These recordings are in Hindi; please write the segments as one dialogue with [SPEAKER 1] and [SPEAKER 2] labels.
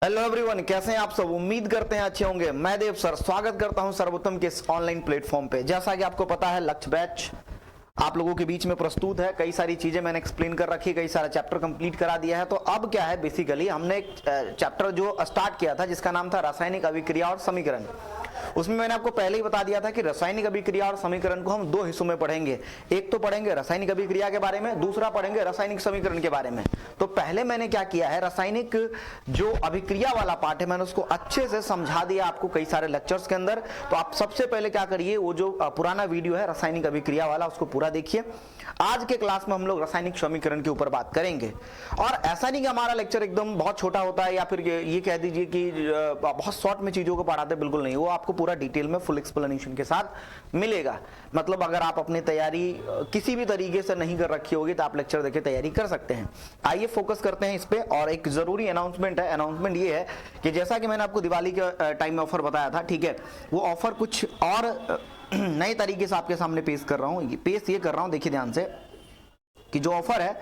[SPEAKER 1] हेलो एवरीवन, कैसे हैं आप सब। उम्मीद करते हैं अच्छे होंगे। मैं देव सर स्वागत करता हूं सर्वोत्तम के इस ऑनलाइन प्लेटफॉर्म पे। जैसा कि आपको पता है, लक्ष्य बैच आप लोगों के बीच में प्रस्तुत है। कई सारी चीजें मैंने एक्सप्लेन कर रखी, कई सारा चैप्टर कंप्लीट करा दिया है। तो अब क्या है, बेसिकली हमने एक चैप्टर जो स्टार्ट किया था जिसका नाम था रासायनिक अभिक्रिया और समीकरण। उसमें मैंने आपको पहले ही बता दिया था कि रासायनिक अभिक्रिया और समीकरण को हम दो हिस्सों में पढ़ेंगे। एक तो पढ़ेंगे रासायनिक अभिक्रिया के बारे में, दूसरा पढ़ेंगे रासायनिक समीकरण के बारे में। तो पहले मैंने क्या किया है, रासायनिक जो अभिक्रिया वाला पार्ट है मैंने उसको अच्छे से समझा दिया आपको कई सारे लेक्चर्स के अंदर। तो आप सबसे पहले क्या करिए, वो जो पुराना वीडियो है रासायनिक अभिक्रिया वाला उसको पूरा देखिए। आज के क्लास में हम लोग रासायनिक समीकरण के ऊपर बात करेंगे। और ऐसा नहीं कि हमारा लेक्चर एकदम बहुत छोटा होता है या फिर ये कह दीजिए कि बहुत शॉर्ट में चीजों को पढ़ाते, बिल्कुल नहीं। वो आपको पूरा डिटेल में फुल एक्सप्लेनेशन के साथ मिलेगा। मतलब अगर आप अपनी तैयारी किसी भी तरीके से नहीं कर रखी होगी तो आप लेक्चर देके तैयारी कर सकते हैं। आइए फोकस करते हैं इस पे। और एक जरूरी अनाउंसमेंट है। अनाउंसमेंट ये है कि जैसा कि मैंने आपको दिवाली के टाइम में ऑफर बताया था, ठीक है, वो ऑफर कुछ और नए तरीके से आपके सामने पेश कर रहा हूं। पेश ये कर रहा हूं, देखिए ध्यान से, कि जो ऑफर है,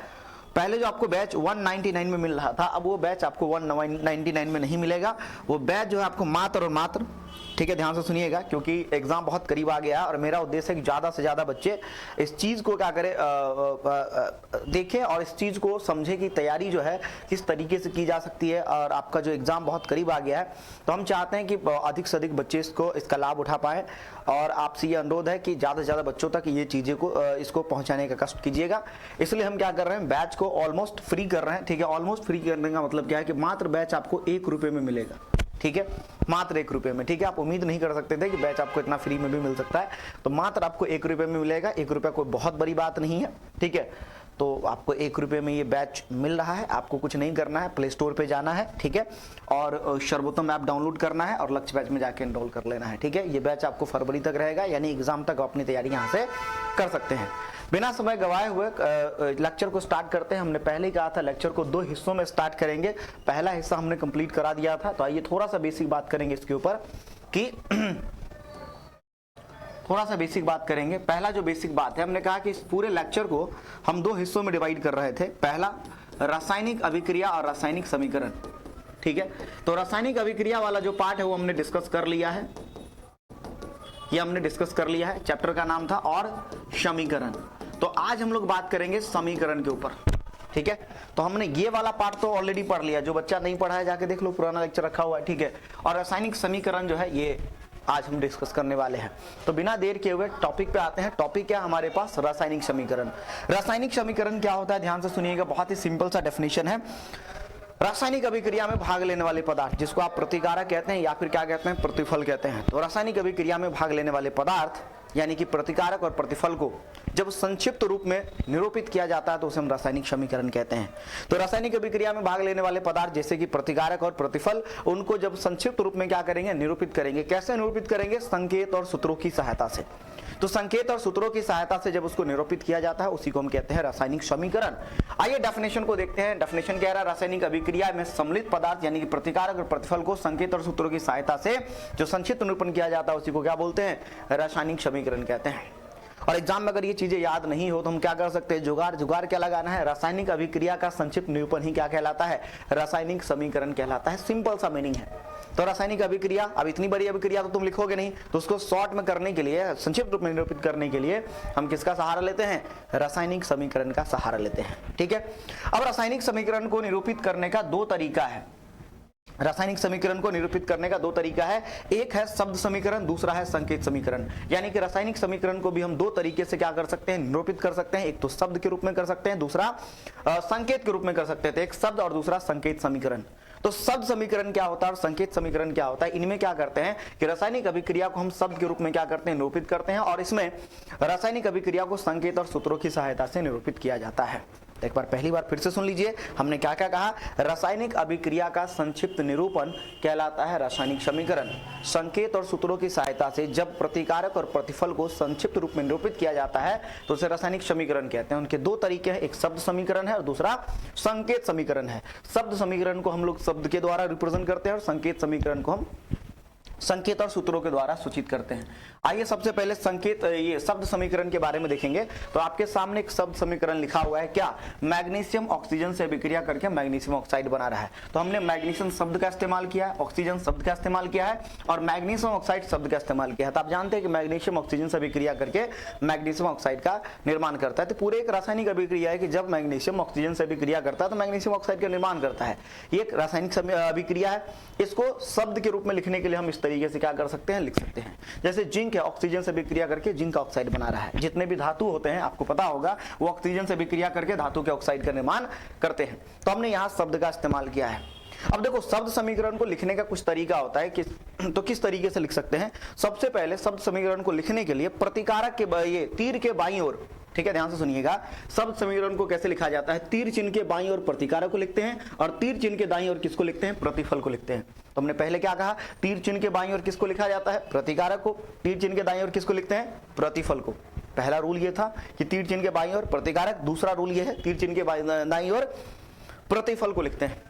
[SPEAKER 1] पहले जो आपको बैच 199 में मिल रहा था, अब वो बैच आपको 199 में नहीं मिलेगा। वो बैच जो है आपको मात्र और मात्र, ठीक है, ध्यान से सुनिएगा क्योंकि एग्जाम बहुत करीब आ गया है और मेरा उद्देश्य है कि ज्यादा से ज्यादा बच्चे इस चीज को क्या करें, देखें और इस चीज को समझें कि तैयारी जो है किस तरीके से की जा सकती है। और आपका जो एग्जाम बहुत करीब आ गया है तो हम चाहते हैं कि अधिक से अधिक बच्चे इसका लाभ उठा पाए। और आपसे ये अनुरोध है कि ज्यादा से ज्यादा बच्चों तक ये चीजें को इसको पहुंचाने का कष्ट कीजिएगा। इसलिए हम क्या कर रहे हैं, बैच को ऑलमोस्ट फ्री कर रहे हैं। ठीक है, ऑलमोस्ट फ्री करने का मतलब क्या है कि मात्र बैच आपको 1 रुपए में मिलेगा। ठीक है, मात्र 1 रुपए में। ठीक है, आप उम्मीद नहीं कर सकते थे कि बैच आपको इतना फ्री में भी मिल सकता है। तो मात्र आपको 1 रुपए में मिलेगा। 1 रुपया कोई बहुत बड़ी बात नहीं है। ठीक है, तो आपको 1 रुपए में ये बैच मिल रहा है। आपको कुछ नहीं करना है, प्ले स्टोर पे जाना है, ठीक है, और सर्वोत्तम ऐप डाउनलोड करना है और लक्ष्य बैच में जाके एनरोल कर लेना है। ठीक है, ये बैच आपको फरवरी तक रहेगा, यानी एग्जाम तक अपनी तैयारी यहाँ से कर सकते हैं। बिना समय गवाए हुए लेक्चर को स्टार्ट करते हैं। हमने पहले कहा था लेक्चर को 2 हिस्सों में स्टार्ट करेंगे। पहला हिस्सा हमने कंप्लीट करा दिया था। तो आइए थोड़ा सा बेसिक बात करेंगे इसके ऊपर कि थोड़ा सा बेसिक बात करेंगे। पहला जो बेसिक बात है, हमने कहा कि इस पूरे लेक्चर को हम 2 हिस्सों में डिवाइड कर रहे थे। पहला रासायनिक अभिक्रिया और रासायनिक समीकरण। ठीक है, तो रासायनिक अभिक्रिया वाला जो पार्ट है वो हमने डिस्कस कर लिया है। ये हमने डिस्कस कर लिया है। चैप्टर का नाम था और समीकरण। तो आज हम लोग बात करेंगे समीकरण के ऊपर। ठीक है, तो हमने ये वाला पार्ट तो ऑलरेडी पढ़ लिया। जो बच्चा नहीं पढ़ा है जाके देख लो, पुराना लेक्चर रखा हुआ है। ठीक है, और रासायनिक समीकरण जो है ये आज हम डिस्कस करने वाले हैं। तो बिना देर किए हुए टॉपिक पे आते हैं। टॉपिक क्या हमारे पास, रासायनिक समीकरण। रासायनिक समीकरण क्या होता है, ध्यान से सुनिएगा, बहुत ही सिंपल सा डेफिनेशन है। रासायनिक अभिक्रिया में भाग लेने वाले पदार्थ, जिसको आप प्रतिकारक कहते हैं या फिर क्या कहते हैं, प्रतिफल कहते हैं। तो रासायनिक अभिक्रिया में भाग लेने वाले पदार्थ यानी कि प्रतिकारक और प्रतिफल को जब संक्षिप्त रूप में निरूपित किया जाता है तो उसे हम रासायनिक समीकरण कहते हैं। तो रासायनिक अभिक्रिया में भाग लेने वाले पदार्थ जैसे कि प्रतिकारक और प्रतिफल, उनको जब संक्षिप्त रूप में क्या करेंगे, निरूपित करेंगे। कैसे निरूपित करेंगे, संकेत और सूत्रों की सहायता से। तो संकेत और सूत्रों की सहायता से जब उसको निरूपित किया जाता है उसी को हम कहते हैं रासायनिक समीकरण। आइए डेफिनेशन को देखते हैं। डेफिनेशन कह रहा है, रासायनिक अभिक्रिया में सम्मिलित पदार्थ यानी कि प्रतिकारक और प्रतिफल को संकेत और सूत्रों की सहायता से जो संक्षिप्त निरूपण किया जाता है उसी को क्या बोलते हैं, रासायनिक समीकरण कहते हैं। और एग्जाम में अगर ये चीजें याद नहीं हो तो हम क्या कर सकते हैं, जुगाड़ क्या लगाना है, रासायनिक अभिक्रिया का संक्षिप्त निरूपण ही क्या कहलाता है, रासायनिक समीकरण कहलाता है। सिंपल सा मीनिंग है। तो रासायनिक अभिक्रिया, अब इतनी बड़ी अभिक्रिया तो तुम लिखोगे नहीं, तो उसको शॉर्ट में करने के लिए, संक्षिप्त रूप में निरूपित करने के लिए हम किसका सहारा लेते हैं, रासायनिक समीकरण का सहारा लेते हैं। ठीक है, अब रासायनिक समीकरण को निरूपित करने का 2 तरीका है। रासायनिक समीकरण को निरूपित करने का 2 तरीका है। एक है शब्द समीकरण, दूसरा है संकेत समीकरण। यानी कि रासायनिक समीकरण को भी हम 2 तरीके से क्या कर सकते हैं, निरूपित कर सकते हैं। एक तो शब्द के रूप में कर सकते हैं, दूसरा संकेत के रूप में कर सकते हैं। एक शब्द और दूसरा संकेत समीकरण। तो शब्द समीकरण क्या होता है और संकेत समीकरण क्या होता है, इनमें क्या करते हैं कि रासायनिक अभिक्रिया को हम शब्द के रूप में क्या करते हैं, निरूपित करते हैं, और इसमें रासायनिक अभिक्रिया को संकेत और सूत्रों की सहायता से निरूपित किया जाता है। एक बार पहली बार फिर से सुन लीजिए, हमने क्या क्या कहा, रासायनिक अभिक्रिया का संक्षिप्त निरूपण कहलाता है रासायनिक समीकरण। संकेत और सूत्रों की सहायता से जब प्रतिकारक और प्रतिफल को संक्षिप्त रूप में निरूपित किया जाता है तो उसे रासायनिक समीकरण कहते हैं। उनके 2 तरीके हैं, एक शब्द समीकरण है और दूसरा संकेत समीकरण है। शब्द समीकरण को हम लोग शब्द के द्वारा रिप्रेजेंट करते हैं और संकेत समीकरण को हम संकेत और सूत्रों के द्वारा सूचित करते हैं। आइए सबसे पहले संकेत ये शब्द समीकरण के बारे में देखेंगे। तो आपके सामने एक शब्द समीकरण लिखा हुआ है, क्या? मैग्नीशियम ऑक्सीजन से अभिक्रिया करके मैग्नीशियम ऑक्साइड बना रहा है। तो हमने मैग्नीशियम शब्द का इस्तेमाल किया है, ऑक्सीजन शब्द का इस्तेमाल किया है और मैग्नीशियम ऑक्साइड शब्द का इस्तेमाल किया है। तो आप जानते हैं कि मैग्नीशियम ऑक्सीजन से अभिक्रिया करके मैग्नीशियम ऑक्साइड का निर्माण करता है। तो पूरे एक रासायनिक अभिक्रिया है कि जब मैग्नीशियम ऑक्सीजन से अभिक्रिया करता है तो मैग्नीशियम ऑक्साइड का निर्माण करता है। ये एक रासायनिक अभिक्रिया है। इसको शब्द के रूप में लिखने के लिए हम इस तरीके से क्या कर सकते हैं, लिख सकते हैं। जैसे जिंक है, ऑक्सीजन से अभिक्रिया करके जिंक ऑक्साइड बना रहा है। जितने भी धातु होते हैं आपको पता होगा वो ऑक्सीजन से अभिक्रिया करके धातु के ऑक्साइड का निर्माण करते हैं। तो हमने यहाँ शब्द का इस्तेमाल किया है। अब देखो शब्द समीकरण को लिखने का कुछ तरीका होता है कि तो किस तरीके से लिख सकते हैं। सबसे पहले शब्द समीकरण को लिखने के लिए प्रतिकारक के ये तीर के बाईं ओर, ठीक है ध्यान से सुनिएगा, शब्द समीकरण को कैसे लिखा जाता है। तीर चिन्ह के बाईं ओर प्रतिकारक को लिखते हैं और तीर चिन्ह के दाईं ओर किसको लिखते हैं, प्रतिफल को लिखते हैं। तो हमने पहले क्या कहा, तीर चिन्ह के बाईं ओर किसको लिखा जाता है, प्रतिकारक को। तीर चिन्ह के दाईं ओर किसको लिखते हैं, प्रतिफल को। पहला रूल ये था कि तीर चिन्ह के बाईं ओर प्रतिकारक, दूसरा रूल ये है तीर चिन्ह के दाईं ओर प्रतिफल को लिखते हैं।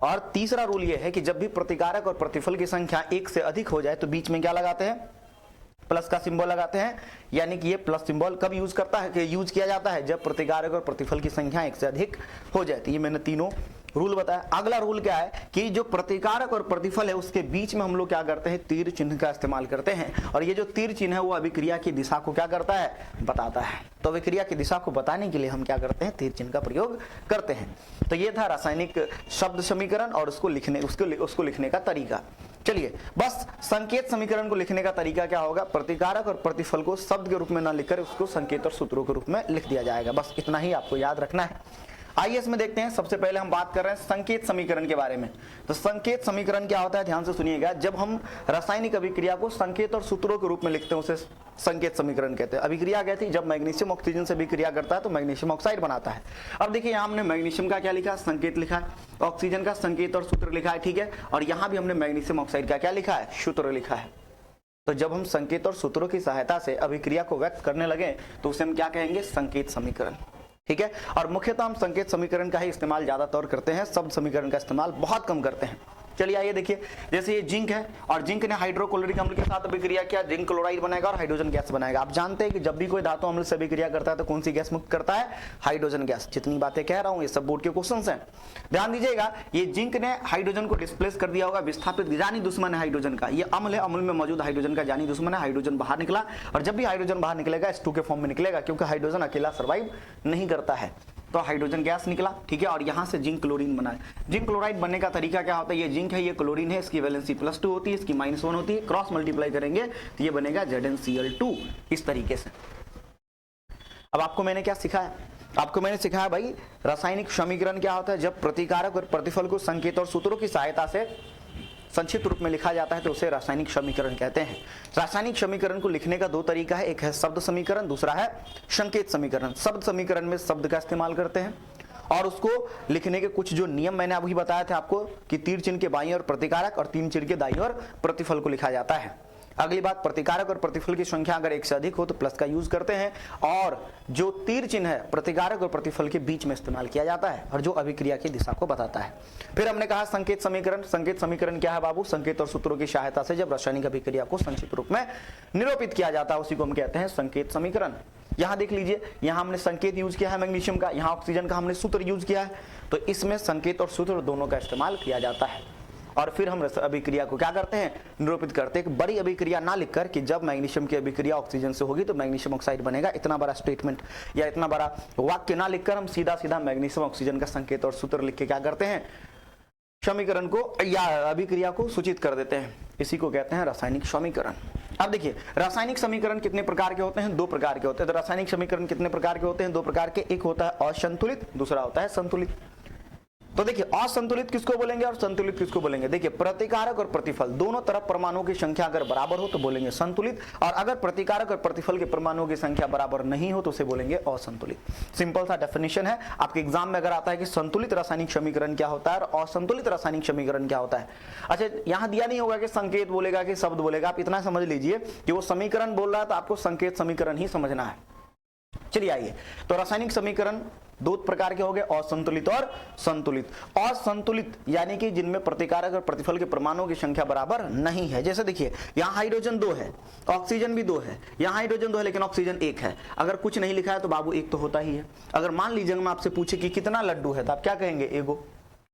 [SPEAKER 1] और तीसरा रूल ये है कि जब भी प्रतिकारक और प्रतिफल की संख्या एक से अधिक हो जाए तो बीच में क्या लगाते हैं, प्लस का सिंबल लगाते हैं। यानी कि ये प्लस सिंबल कब यूज किया जाता है, जब प्रतिकारक और प्रतिफल की संख्या एक से अधिक हो जाए। तो ये मैंने तीनों रूल बताया। अगला रूल क्या है कि जो प्रतिकारक और प्रतिफल है उसके बीच में हम लोग क्या करते हैं, तीर चिन्ह का इस्तेमाल करते हैं। और ये जो तीर चिन्ह है वो अभिक्रिया की दिशा को क्या करता है, बताता है। तो अभिक्रिया की दिशा को बताने के लिए हम क्या करते हैं, तीर चिन्ह का प्रयोग करते हैं। तो ये था रासायनिक शब्द समीकरण और उसको लिखने का तरीका। चलिए बस संकेत समीकरण को लिखने का तरीका क्या होगा, प्रतिकारक और प्रतिफल को शब्द के रूप में न लिखकर उसको संकेत और सूत्रों के रूप में लिख दिया जाएगा। बस इतना ही आपको याद रखना है। आइए इसमें देखते हैं। सबसे पहले हम बात कर रहे हैं संकेत समीकरण के बारे में। तो संकेत समीकरण क्या होता है, ध्यान से सुनिएगा। जब हम रासायनिक अभिक्रिया को संकेत और सूत्रों के रूप में लिखते हैं उसे संकेत समीकरण कहते हैं। अभिक्रिया क्या थी, जब मैग्नीशियम ऑक्सीजन से अभिक्रिया करता है तो मैग्नीशियम ऑक्साइड बनाता है। अब देखिए यहाँ हमने मैग्नीशियम का क्या लिखा, संकेत लिखा है, ऑक्सीजन का संकेत और सूत्र लिखा है, ठीक है। और यहाँ भी हमने मैग्नीशियम ऑक्साइड का क्या लिखा है, सूत्र लिखा है। तो जब हम संकेत और सूत्रों की सहायता से अभिक्रिया को व्यक्त करने लगे तो उसे हम क्या कहेंगे, संकेत समीकरण, ठीक है। और मुख्यतः हम संकेत समीकरण का ही इस्तेमाल ज्यादातर करते हैं, शब्द समीकरण का इस्तेमाल बहुत कम करते हैं। चलिए आइए देखिए, जैसे ये जिंक है और जिंक ने हाइड्रोक्लोरिक अम्ल के साथ अभिक्रिया किया, जिंक क्लोराइड बनाएगा और हाइड्रोजन गैस बनाएगा। आप जानते हैं कि जब भी कोई धातु अम्ल से अभिक्रिया करता है तो कौन सी गैस मुक्त करता है, हाइड्रोजन गैस। जितनी बातें कह रहा हूं ये सब बोर्ड के क्वेश्चंस हैं, ध्यान दीजिएगा। ये जिंक ने हाइड्रोजन को डिस्प्लेस कर दिया होगा, विस्थापित जानी दुश्मन है हाइड्रोजन का। ये अम्ल है, अम्ल में मौजूद हाइड्रोजन का जानी दुश्मन है। हाइड्रोजन बाहर निकला और जब भी हाइड्रोजन बाहर निकलेगा H2 के फॉर्म में निकलेगा, क्योंकि हाइड्रोजन अकेला सर्वाइव नहीं करता है। तो हाइड्रोजन गैस निकला, ठीक है। और यहाँ से जिंक क्लोरीन बना है। जिंक क्लोराइड बनने का तरीका क्या होता है, ये जिंक है, ये क्लोरीन है, इसकी वैलेंसी +2 होती है, इसकी -1 होती है। क्रॉस मल्टीप्लाई करेंगे तो ये बनेगा ZnCl2 इस तरीके से। अब आपको मैंने क्या सिखाया, आपको मैंने सिखाया भाई रासायनिक समीकरण क्या होता है। जब प्रतिकारक और प्रतिफल को संकेत और सूत्रों की सहायता से संक्षिप्त रूप में लिखा जाता है तो उसे रासायनिक समीकरण कहते हैं। रासायनिक समीकरण को लिखने का दो तरीका है, एक है शब्द समीकरण, दूसरा है संकेत समीकरण। शब्द समीकरण में शब्द का इस्तेमाल करते हैं और उसको लिखने के कुछ जो नियम मैंने अभी बताया था आपको कि तीर चिन्ह के बाईं ओर प्रतिकारक और तीर चिन्ह के दाईं ओर प्रतिफल को लिखा जाता है। अगली बात, प्रतिकारक और प्रतिफल की संख्या अगर एक से अधिक हो तो प्लस का यूज करते हैं और जो तीर चिन्ह है प्रतिकारक और प्रतिफल के बीच में इस्तेमाल किया जाता है और जो अभिक्रिया की दिशा को बताता है। फिर हमने कहा संकेत समीकरण। संकेत समीकरण क्या है बाबू, संकेत और सूत्रों की सहायता से जब रासायनिक अभिक्रिया को संक्षिप्त रूप में निरूपित किया जाता है उसी को हम कहते हैं संकेत समीकरण। यहाँ देख लीजिए, यहाँ हमने संकेत यूज किया है मैग्नीशियम का, यहाँ ऑक्सीजन का हमने सूत्र यूज किया है। तो इसमें संकेत और सूत्र दोनों का इस्तेमाल किया जाता है। और फिर हम अभिक्रिया को क्या करते हैं, निरूपित करते हैं। बड़ी अभिक्रिया ना लिखकर कि जब मैग्नीशियम की अभिक्रिया ऑक्सीजन से होगी तो मैग्नीशियम ऑक्साइड बनेगा, इतना बड़ा स्टेटमेंट या इतना बड़ा वाक्य ना लिखकर हम सीधा सीधा मैग्नीशियम ऑक्सीजन का संकेत और सूत्र लिख के क्या करते हैं, समीकरण को या अभिक्रिया को सूचित कर देते हैं। इसी को कहते हैं रासायनिक समीकरण। अब देखिए रासायनिक समीकरण कितने प्रकार के होते हैं, दो प्रकार के होते हैं। तो रासायनिक समीकरण कितने प्रकार के होते हैं, दो प्रकार के। एक होता है असंतुलित, दूसरा होता है संतुलित। तो देखिए असंतुलित किसको बोलेंगे और संतुलित किसको बोलेंगे। देखिए प्रतिकारक और प्रतिफल दोनों तरफ परमाणुओं की संख्या अगर बराबर हो तो बोलेंगे संतुलित, और अगर प्रतिकारक और प्रतिफल के परमाणुओं की संख्या बराबर नहीं हो तो उसे बोलेंगे असंतुलित। सिंपल सा डेफिनेशन है। आपके एग्जाम में अगर आता है कि संतुलित रासायनिक समीकरण क्या होता है और असंतुलित रासायनिक समीकरण क्या होता है, अच्छा यहाँ दिया नहीं होगा कि संकेत बोलेगा कि शब्द बोलेगा। आप इतना समझ लीजिए कि वो समीकरण बोल रहा है तो आपको संकेत समीकरण ही समझना है। चलिए आइए, तो रासायनिक समीकरण दो प्रकार के हो गए, असंतुलित और संतुलित। असंतुलित यानी कि जिनमें प्रतिकारक और प्रतिफल के परमाणुओं की संख्या बराबर नहीं है। जैसे देखिए यहाँ हाइड्रोजन 2 है, ऑक्सीजन भी 2 है, यहाँ हाइड्रोजन 2 है लेकिन ऑक्सीजन 1 है। अगर कुछ नहीं लिखा है तो बाबू एक तो होता ही है। अगर मान लीजिए मैं आपसे पूछे कि कितना लड्डू है तो आप क्या कहेंगे? एगो।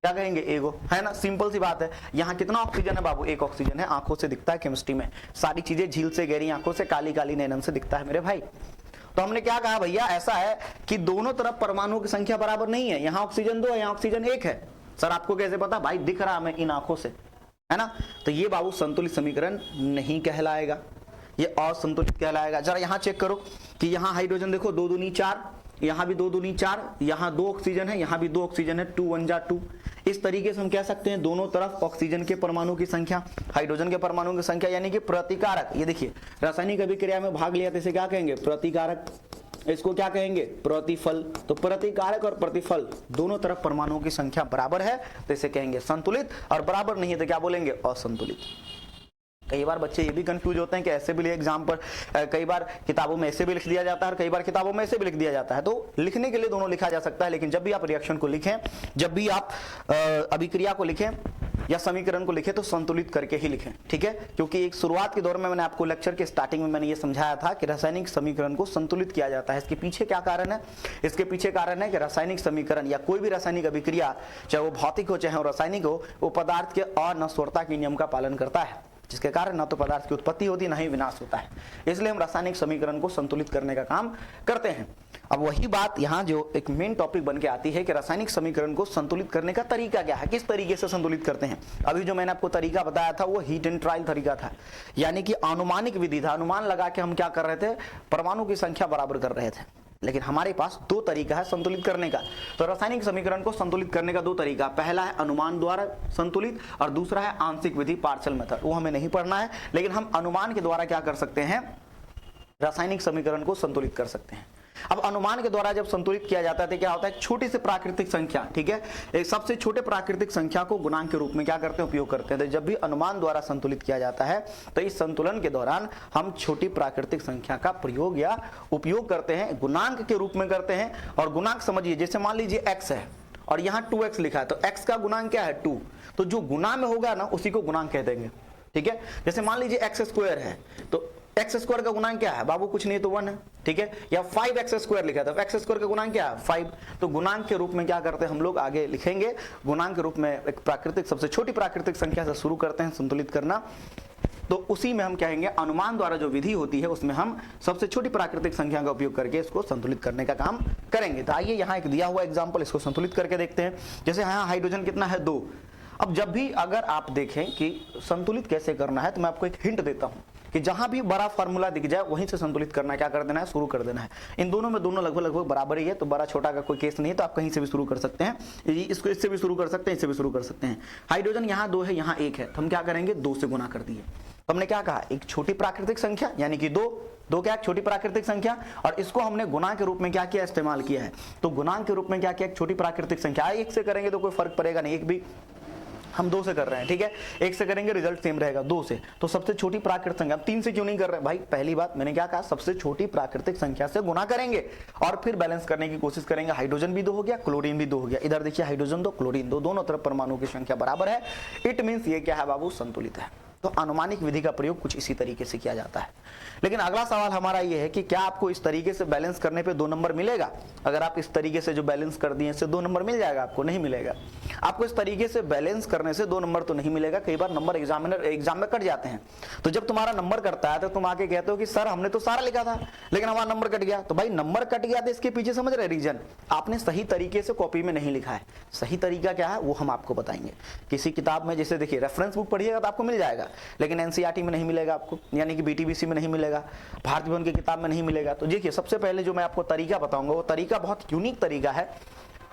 [SPEAKER 1] क्या कहेंगे? एगो, है ना, सिंपल सी बात है। यहाँ कितना ऑक्सीजन है बाबू? एक ऑक्सीजन है। आंखों से दिखता है केमिस्ट्री में, सारी चीजें झील से गहरी आंखों से, काली काली नैनन से दिखता है मेरे भाई। तो हमने क्या कहा भैया, ऐसा है कि दोनों तरफ परमाणुओं की संख्या बराबर नहीं है। यहाँ ऑक्सीजन 2 है, यहाँ ऑक्सीजन 1 है। सर आपको कैसे पता? भाई दिख रहा हमें इन आंखों से, है ना। तो ये बाबू संतुलित समीकरण नहीं कहलाएगा, ये असंतुलित कहलाएगा। जरा यहाँ चेक करो कि यहाँ हाइड्रोजन देखो 2 दूनी 4, यहाँ भी 2 दूनी 4, यहाँ 2 ऑक्सीजन है, यहाँ भी 2 ऑक्सीजन है, 2 1 जा 2। इस तरीके से हम कह सकते हैं दोनों तरफ ऑक्सीजन के परमाणु की संख्या, हाइड्रोजन के परमाणु की संख्या, यानी कि प्रतिकारक। ये देखिए रासायनिक अभिक्रिया में भाग लिया तो इसे क्या कहेंगे? प्रतिकारक। इसको क्या कहेंगे? प्रतिफल। तो प्रतिकारक और प्रतिफल दोनों तरफ परमाणुओं की संख्या बराबर है तो इसे कहेंगे संतुलित, और बराबर नहीं है तो क्या बोलेंगे? असंतुलित। कई बार बच्चे ये भी कंफ्यूज होते हैं कि ऐसे भी एग्जाम पर कई बार किताबों में ऐसे भी लिख दिया जाता है और कई बार किताबों में ऐसे भी लिख दिया जाता है। तो लिखने के लिए दोनों लिखा जा सकता है, लेकिन जब भी आप रिएक्शन को लिखें, जब भी आप अभिक्रिया को लिखें या समीकरण को लिखें तो संतुलित करके ही लिखें, ठीक है। क्योंकि एक शुरुआत के दौर में मैंने आपको लेक्चर के स्टार्टिंग में मैंने ये समझाया था कि रासायनिक समीकरण को संतुलित किया जाता है। इसके पीछे क्या कारण है? इसके पीछे कारण है कि रासायनिक समीकरण या कोई भी रासायनिक अभिक्रिया, चाहे वो भौतिक हो चाहे वो रासायनिक हो, वो पदार्थ के अनश्वरता के नियम का पालन करता है, जिसके कारण ना तो पदार्थ की उत्पत्ति होती ना ही विनाश होता है। इसलिए हम रासायनिक समीकरण को संतुलित करने का काम करते हैं। अब वही बात यहाँ जो एक मेन टॉपिक बन के आती है कि रासायनिक समीकरण को संतुलित करने का तरीका क्या है, किस तरीके से संतुलित करते हैं। अभी जो मैंने आपको तरीका बताया था वो हीट एंड ट्रायल तरीका था, यानी कि अनुमानिक विधि था। अनुमान लगा के हम क्या कर रहे थे? परमाणु की संख्या बराबर कर रहे थे। लेकिन हमारे पास दो तरीका है संतुलित करने का। तो रासायनिक समीकरण को संतुलित करने का दो तरीका, पहला है अनुमान द्वारा संतुलित और दूसरा है आंशिक विधि, पार्शियल मेथड। वो हमें नहीं पढ़ना है, लेकिन हम अनुमान के द्वारा क्या कर सकते हैं? रासायनिक समीकरण को संतुलित कर सकते हैं। अब अनुमान के द्वारा जब संतुलित किया जाता है तो क्या होता है? छोटी सी प्राकृतिक संख्या, ठीक है, एक सबसे छोटे प्राकृतिक संख्या को गुणांक के रूप में क्या करते हैं? उपयोग करते हैं। तो जब भी अनुमान द्वारा संतुलित किया जाता है तो इस संतुलन के दौरान हम छोटी प्राकृतिक संख्या का प्रयोग या उपयोग करते हैं, गुणांक के रूप में करते हैं। और गुणांक समझिए, जैसे मान लीजिए x है और यहाँ 2x लिखा है, तो x का गुणांक क्या है? 2। तो जो गुणा में होगा ना उसी को गुणांक कह देंगे, ठीक है। जैसे मान लीजिए x² है, तो x² का गुणांक क्या है बाबू? कुछ नहीं तो 1 है, ठीक है। या 5x² लिखा है तो x² का गुणांक क्या है? 5। तो गुणांक के रूप में क्या करते हैं हम लोग? आगे लिखेंगे गुणांक के रूप में एक प्राकृतिक, सबसे छोटी प्राकृतिक संख्या से शुरू करते हैं संतुलित करना। तो उसी में हम कहेंगे अनुमान द्वारा जो विधि होती है उसमें हम सबसे छोटी प्राकृतिक संख्या का उपयोग करके इसको संतुलित करने का काम करेंगे। तो आइए यहाँ एक दिया हुआ एग्जाम्पल, इसको संतुलित करके देखते हैं। जैसे यहाँ हाइड्रोजन कितना है? 2। अब जब भी अगर आप देखें कि संतुलित कैसे करना है तो मैं आपको एक हिंट देता हूं कि जहां भी बड़ा फार्मूला दिख जाए वहीं से संतुलित करना क्या कर देना है? शुरू कर देना है। इन दोनों में दोनों लगभग बराबर ही है, तो बड़ा छोटा का कोई केस नहीं है, तो आप कहीं से भी शुरू कर सकते हैं। इसको इससे भी शुरू कर सकते हैं, इससे भी शुरू कर सकते हैं। हाइड्रोजन यहाँ 2 है, यहाँ 1 है, तो हम क्या करेंगे? 2 से गुना कर दिए। तो हमने क्या कहा? एक छोटी प्राकृतिक संख्या यानी कि 2 क्या? एक छोटी प्राकृतिक संख्या, और इसको हमने गुणांक के रूप में क्या किया? इस्तेमाल किया है। तो गुणांक के रूप में क्या किया? एक छोटी प्राकृतिक संख्या। 1 से करेंगे तो कोई फर्क पड़ेगा नहीं, एक भी हम 2 से कर रहे हैं, ठीक है। 1 से करेंगे रिजल्ट सेम रहेगा, 2 से। तो सबसे छोटी प्राकृतिक संख्या, 3 से क्यों नहीं कर रहे भाई? पहली बात मैंने क्या कहा? सबसे छोटी प्राकृतिक संख्या से गुना करेंगे और फिर बैलेंस करने की कोशिश करेंगे। हाइड्रोजन भी 2 हो गया, क्लोरीन भी 2 हो गया। इधर देखिए हाइड्रोजन 2, क्लोरीन 2, दोनों तरफ परमाणु की संख्या बराबर है। इट मीन्स ये क्या है बाबू? संतुलित है। तो अनुमानिक विधि का प्रयोग कुछ इसी तरीके से किया जाता है। लेकिन अगला सवाल हमारा ये है कि क्या आपको इस तरीके से बैलेंस करने पे 2 नंबर मिलेगा? अगर आप इस तरीके से जो बैलेंस कर दिए इससे 2 नंबर मिल जाएगा आपको? नहीं मिलेगा। आपको इस तरीके से बैलेंस करने से 2 नंबर तो नहीं मिलेगा। कई बार नंबर एग्जाम में कट जाते हैं। तो जब तुम्हारा नंबर कटता है तो तुम आके कहते हो कि सर हमने तो सारा लिखा था लेकिन हमारा नंबर कट गया। तो भाई नंबर कट गया तो इसके पीछे समझ रहे रीजन, आपने सही तरीके से कॉपी में नहीं लिखा है। सही तरीका क्या है वो हम आपको बताएंगे। किसी किताब में जैसे देखिए रेफरेंस बुक पढ़िएगा तो आपको मिल जाएगा, लेकिन एनसीईआरटी में नहीं मिलेगा आपको, यानी कि बीटीबीसी में नहीं मिलेगा, भारतीय भवन की किताब में नहीं मिलेगा। तो देखिए सबसे पहले जो मैं आपको तरीका बताऊंगा वो तरीका बहुत यूनिक तरीका है।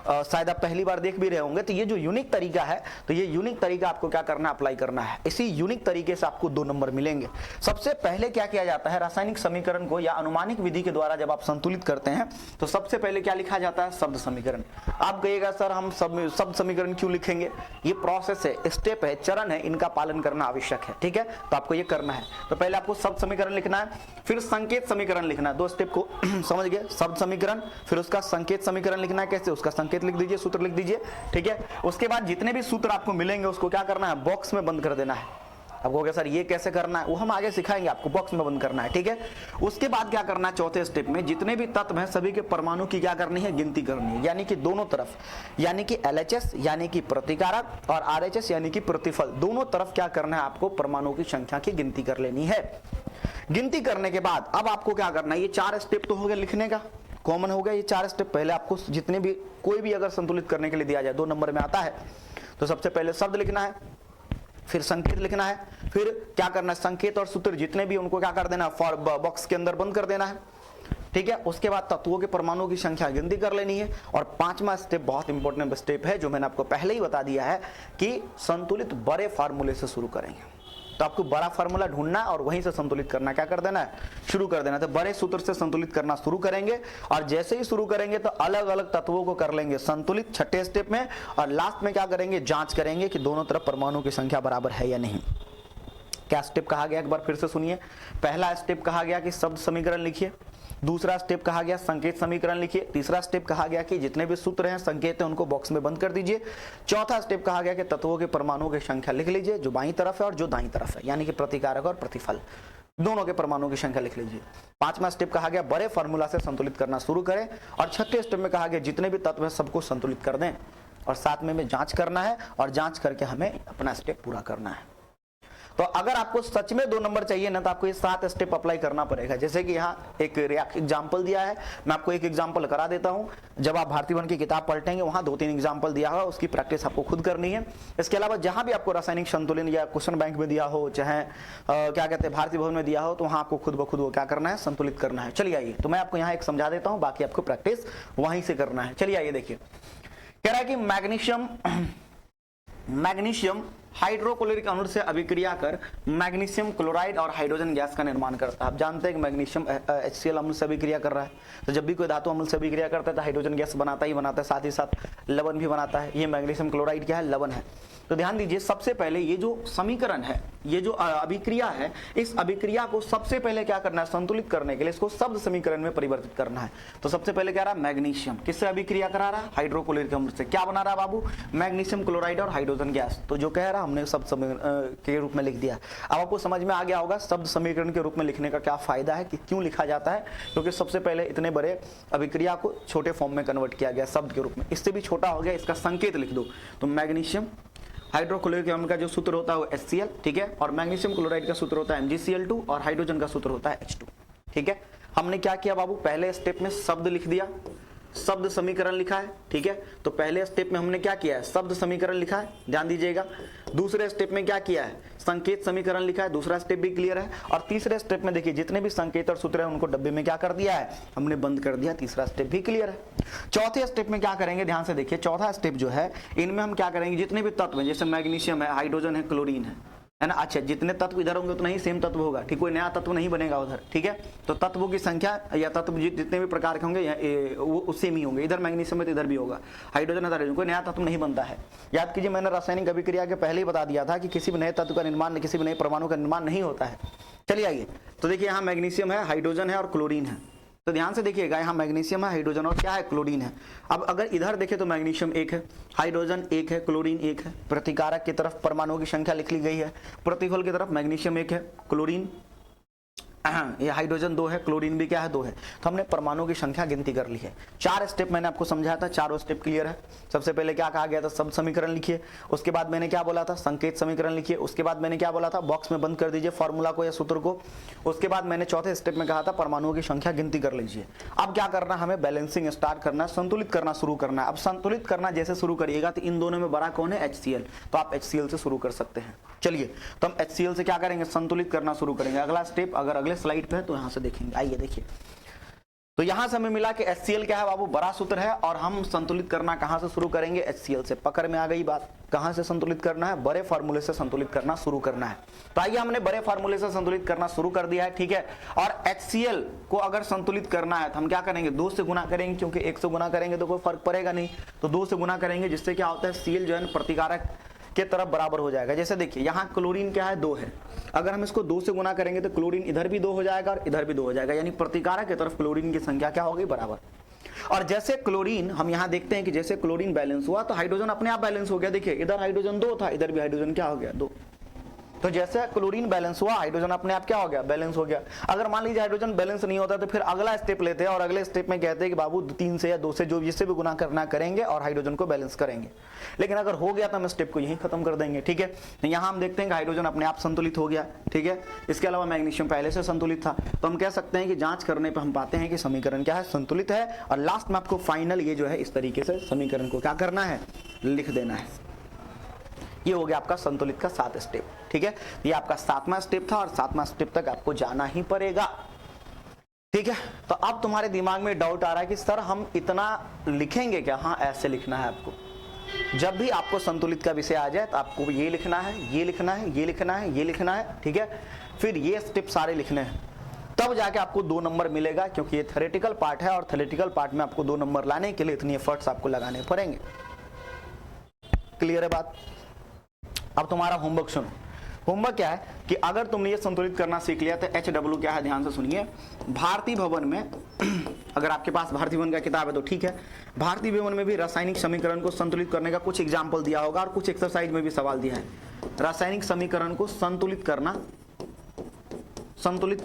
[SPEAKER 1] शायद आप पहली बार देख भी रहे होंगे। तो ये जो यूनिक तरीका है, तो ये यूनिक तरीका आपको क्या करना है, अप्लाई करना है। इसी यूनिक तरीके से आपको 2 नंबर मिलेंगे। सबसे पहले क्या किया जाता है, रासायनिक समीकरण को या अनुमानिक विधि के द्वारा जब आप संतुलित करते हैं तो सबसे पहले क्या लिखा जाता है, शब्द समीकरण। आप कहिएगा सर हम शब्द समीकरण क्यों लिखेंगे, ये प्रोसेस है, स्टेप है, चरण है, इनका पालन करना आवश्यक है, ठीक है। तो आपको ये करना है। तो पहले आपको शब्द समीकरण लिखना है, फिर संकेत समीकरण लिखना है। 2 स्टेप को समझ गए, शब्द समीकरण, फिर उसका संकेत समीकरण लिखना है। कैसे, उसका संकेत लिख दीजिए, सूत्र लिख दीजिए, ठीक है। उसके बाद जितने भी सूत्र आपको मिलेंगे उसको क्या करना है, बॉक्स में बंद कर देना है। आपको क्या सर ये कैसे करना है, वो हम आगे सिखाएंगे, आपको बॉक्स में बंद करना है, ठीक है। उसके बाद क्या करना है, चौथे स्टेप में जितने भी तत्व हैं सभी के परमाणु की क्या करनी है, गिनती करनी है। यानी कि दोनों तरफ, यानी कि LHS यानी कि प्रतिकारक और RHS यानी कि प्रतिफल, दोनों तरफ क्या करना है, आपको परमाणुओं की संख्या की गिनती कर लेनी है। गिनती करने के बाद अब आपको क्या करना है, ये 4 स्टेप तो हो गया लिखने का, कॉमन हो गया ये 4 स्टेप। पहले आपको जितने भी कोई भी अगर संतुलित करने के लिए दिया जाए 2 नंबर में आता है, तो सबसे पहले शब्द लिखना है, फिर संकेत लिखना है, फिर क्या करना है, संकेत और सूत्र जितने भी उनको क्या कर देना है, बॉक्स के अंदर बंद कर देना है, ठीक है। उसके बाद तत्वों के परमाणुओं की संख्या गिनती कर लेनी है। और 5वां स्टेप बहुत इंपॉर्टेंट स्टेप है जो मैंने आपको पहले ही बता दिया है कि संतुलित बड़े फार्मूले से शुरू करेंगे। तो आपको बड़ा फार्मूला ढूंढना है और वहीं से संतुलित करना, क्या कर देना है, शुरू कर देना। तो बड़े सूत्र से संतुलित करना शुरू करेंगे और जैसे ही शुरू करेंगे तो अलग अलग तत्वों को कर लेंगे संतुलित 6ठे स्टेप में, और लास्ट में क्या करेंगे, जांच करेंगे कि दोनों तरफ परमाणु की संख्या बराबर है या नहीं। क्या स्टेप कहा गया, एक बार फिर से सुनिए। पहला स्टेप कहा गया कि शब्द समीकरण लिखिए, दूसरा स्टेप कहा गया संकेत समीकरण लिखिए, तीसरा स्टेप कहा गया कि जितने भी सूत्र हैं, संकेत हैं, उनको बॉक्स में बंद कर दीजिए। चौथा स्टेप कहा गया कि तत्वों के परमाणुओं की संख्या लिख लीजिए, जो बाईं तरफ है और जो दाईं तरफ है, यानी कि प्रतिकारक और प्रतिफल, दोनों के परमाणुओं की संख्या लिख लीजिए। 5वां स्टेप कहा गया बड़े फार्मूला से संतुलित करना शुरू करें, और 6ठे स्टेप में कहा गया जितने भी तत्व हैं सबको संतुलित कर दें, और साथ में जांच करना है, और जांच करके हमें अपना स्टेप पूरा करना है। तो अगर आपको सच में 2 नंबर चाहिए ना, तो आपको ये 7 स्टेप अप्लाई करना पड़ेगा। जैसे कि यहाँ एक एग्जाम्पल दिया है, मैं आपको एक एग्जाम्पल करा देता हूँ। जब आप भारती वन की किताब पलटेंगे वहाँ 2-3 एग्जाम्पल दिया हुआ, उसकी प्रैक्टिस आपको खुद करनी है। इसके अलावा जहाँ भी आपको रासायनिक संतुलन या क्वेश्चन बैंक में दिया हो, चाहे क्या कहते हैं भारतीय भवन में दिया हो, तो वहाँ आपको खुद ब खुद वो क्या करना है, संतुलित करना है। चलिए आइए, तो मैं आपको यहाँ एक समझा देता हूँ, बाकी आपको प्रैक्टिस वहीं से करना है। चलिए आइए देखिए, कह रहा है कि मैग्नीशियम हाइड्रोक्लोरिक अम्ल से अभिक्रिया कर मैग्नीशियम क्लोराइड और हाइड्रोजन गैस का निर्माण करता है। आप जानते हैं कि मैग्नीशियम HCl अम्ल से अभिक्रिया कर रहा है, तो जब भी कोई धातु अम्ल से अभिक्रिया करता है तो हाइड्रोजन गैस बनाता ही बनाता है, साथ ही साथ लवण भी बनाता है। ये मैग्नीशियम क्लोराइड क्या है, लवण है। तो ध्यान दीजिए, सबसे पहले ये जो समीकरण है, ये जो अभिक्रिया है, इस अभिक्रिया को सबसे पहले क्या करना है, संतुलित करने के लिए इसको शब्द समीकरण में परिवर्तित करना है। तो सबसे पहले कह रहा है मैग्नीशियम किससे अभिक्रिया करा रहा है, हाइड्रोक्लोरिक अम्ल से। क्या बना रहा है बाबू, मैग्नीशियम क्लोराइड और हाइड्रोजन गैस। तो जो कह रहा हमने शब्द के रूप में लिख दिया। अब आपको समझ में आ गया होगा शब्द समीकरण के रूप में लिखने का क्या फायदा है, कि क्यों लिखा जाता है, क्योंकि सबसे पहले इतने बड़े अभिक्रिया को छोटे फॉर्म में कन्वर्ट किया गया शब्द के रूप में। इससे भी छोटा हो गया, इसका संकेत लिख दो। तो मैग्नीशियम हाइड्रोक्लोरिक अम्ल का जो सूत्र होता है वो HCl, ठीक है, और मैग्नीशियम क्लोराइड का सूत्र होता है MgCl2, और हाइड्रोजन का सूत्र होता है H2, ठीक है। हमने क्या किया बाबू, पहले स्टेप में शब्द लिख दिया, शब्द समीकरण लिखा है, ठीक है। तो पहले स्टेप में हमने क्या किया है, शब्द समीकरण लिखा है, ध्यान दीजिएगा। दूसरे स्टेप में क्या किया है, संकेत समीकरण लिखा है, दूसरा स्टेप भी क्लियर है। और तीसरे स्टेप में देखिए जितने भी संकेत और सूत्र हैं उनको डब्बे में क्या कर दिया है, हमने बंद कर दिया, तीसरा स्टेप भी क्लियर है। चौथे स्टेप में क्या करेंगे, ध्यान से देखिए, चौथा स्टेप जो है इनमें हम क्या करेंगे, जितने भी तत्व हैं, जैसे मैग्नीशियम है, हाइड्रोजन है, क्लोरीन है ना, अच्छा जितने तत्व इधर होंगे उतना ही सेम तत्व होगा, ठीक, कोई नया तत्व नहीं बनेगा उधर, ठीक है। तो तत्वों की संख्या या तत्व जितने भी प्रकार के होंगे वो सेम ही होंगे, इधर मैग्नीशियम है तो इधर भी होगा, हाइड्रोजन हाइड्रोजन, कोई नया तत्व नहीं बनता है। याद कीजिए, मैंने रासायनिक अभिक्रिया के पहले ही बता दिया था कि किसी भी नए तत्व का निर्माण, किसी भी नए परमाणु का निर्माण नहीं होता है। चलिए आइए, तो देखिए यहाँ मैग्नीशियम है, हाइड्रोजन है और क्लोरीन है। तो ध्यान से देखिएगा, यहाँ मैग्नीशियम है, हाइड्रोजन और क्या है, क्लोरीन है। अब अगर इधर देखें तो मैग्नीशियम 1 है, हाइड्रोजन 1 है, क्लोरीन 1 है। प्रतिकारक की तरफ परमाणुओं की संख्या लिख ली गई है, प्रतिफल की तरफ मैग्नीशियम 1 है, क्लोरीन ये हाइड्रोजन 2 है, क्लोरीन भी क्या है, 2 है। तो हमने परमाणुओं की संख्या गिनती कर ली है। 4 स्टेप मैंने आपको समझाया था, चारों स्टेप क्लियर है। सबसे पहले क्या कहा गया था, शब्द समीकरण लिखिए, उसके बाद मैंने क्या बोला था, संकेत समीकरण लिखिए, उसके बाद मैंने क्या बोला था, बॉक्स में बंद कर दीजिए फॉर्मूला को या सूत्र को। उसके बाद मैंने चौथे स्टेप में कहा था परमाणुओं की संख्या गिनती कर लीजिए। अब क्या करना, हमें बैलेंसिंग स्टार्ट करना, संतुलित करना शुरू करना है। अब संतुलित करना जैसे शुरू करिएगा तो इन दोनों में बड़ा कौन है, HCl, तो आप HCl से शुरू कर सकते हैं। चलिए, तो हम HCl से क्या करेंगे, संतुलित करना शुरू करेंगे। अगला स्टेप अगर अगले स्लाइड पे है तो यहाँ से देखेंगे। आइए देखिए, तो यहां से हमें मिला कि HCl क्या है बाबू, बड़ा सूत्र है, और हम संतुलित करना कहां से शुरू करेंगे, HCl से। पकड़ में आ गई बात, कहां से संतुलित करना है, बड़े फार्मूले से संतुलित करना शुरू करना है। तो आइए हमने बड़े फार्मूले से संतुलित करना शुरू कर दिया है, ठीक है। और HCl को अगर संतुलित करना है तो हम क्या करेंगे, 2 से गुना करेंगे, क्योंकि 1 से गुना करेंगे तो कोई फर्क पड़ेगा नहीं, तो 2 से गुना करेंगे, जिससे क्या होता है Cl जो है प्रतिकारक के तरफ बराबर हो जाएगा। जैसे देखिए यहाँ क्लोरीन क्या है, 2 है, अगर हम इसको 2 से गुना करेंगे तो क्लोरीन इधर भी 2 हो जाएगा और इधर भी 2 हो जाएगा, यानी प्रतिकारक की तरफ क्लोरीन की संख्या क्या होगी, बराबर। और जैसे क्लोरीन हम यहाँ देखते हैं कि जैसे क्लोरीन बैलेंस हुआ तो हाइड्रोजन अपने आप बैलेंस हो गया। देखिए इधर हाइड्रोजन 2 था, इधर भी हाइड्रोजन क्या हो गया, 2। तो जैसे क्लोरीन बैलेंस हुआ, हाइड्रोजन अपने आप क्या हो गया, बैलेंस हो गया। अगर मान लीजिए हाइड्रोजन बैलेंस नहीं होता तो फिर अगला स्टेप लेते हैं, और अगले स्टेप में कहते हैं कि बाबू 3 से या 2 से जो जिससे भी गुना करना करेंगे और हाइड्रोजन को बैलेंस करेंगे। लेकिन अगर हो गया तो हम स्टेप को यहीं खत्म कर देंगे, ठीक है। तो यहाँ हम देखते हैं कि हाइड्रोजन अपने आप संतुलित हो गया, ठीक है। इसके अलावा मैग्नीशियम पहले से संतुलित था, तो हम कह सकते हैं कि जांच करने पर हम पाते हैं कि समीकरण क्या है, संतुलित है। और लास्ट में आपको फाइनल ये जो है इस तरीके से समीकरण को क्या करना है, लिख देना है। ये हो गया आपका संतुलित का 7 स्टेप, ठीक है। ये आपका 7वां स्टेप था और 7वां स्टेप तक आपको जाना ही पड़ेगा, ठीक है। तो अब तुम्हारे दिमाग में डाउट आ रहा है कि सर हम इतना लिखेंगे क्या? हाँ, ऐसे लिखना है आपको। जब भी आपको संतुलित का विषय आ जाए तो आपको ये लिखना है, ये लिखना है, ये लिखना है, ये लिखना है, ठीक है। फिर ये स्टेप सारे लिखने हैं, तब जाके आपको 2 नंबर मिलेगा, क्योंकि ये थ्योरेटिकल पार्ट है और थ्योरेटिकल पार्ट में आपको 2 नंबर लाने के लिए इतनी एफर्ट्स आपको लगाने पड़ेंगे। क्लियर है बात? अब तुम्हारा होमवर्क सुनो। होमवर्क क्या है कि अगर तुमने ये संतुलित करना सीख लिया तो HW क्या है, ध्यान से सुनिए। भारतीय भवन में अगर आपके पास भारतीय भवन का किताब है तो ठीक है, भारतीय भवन में भी रासायनिक समीकरण को संतुलित करने का कुछ एग्जाम्पल दिया होगा और कुछ एक्सरसाइज में भी सवाल दिया है। रासायनिक समीकरण को संतुलित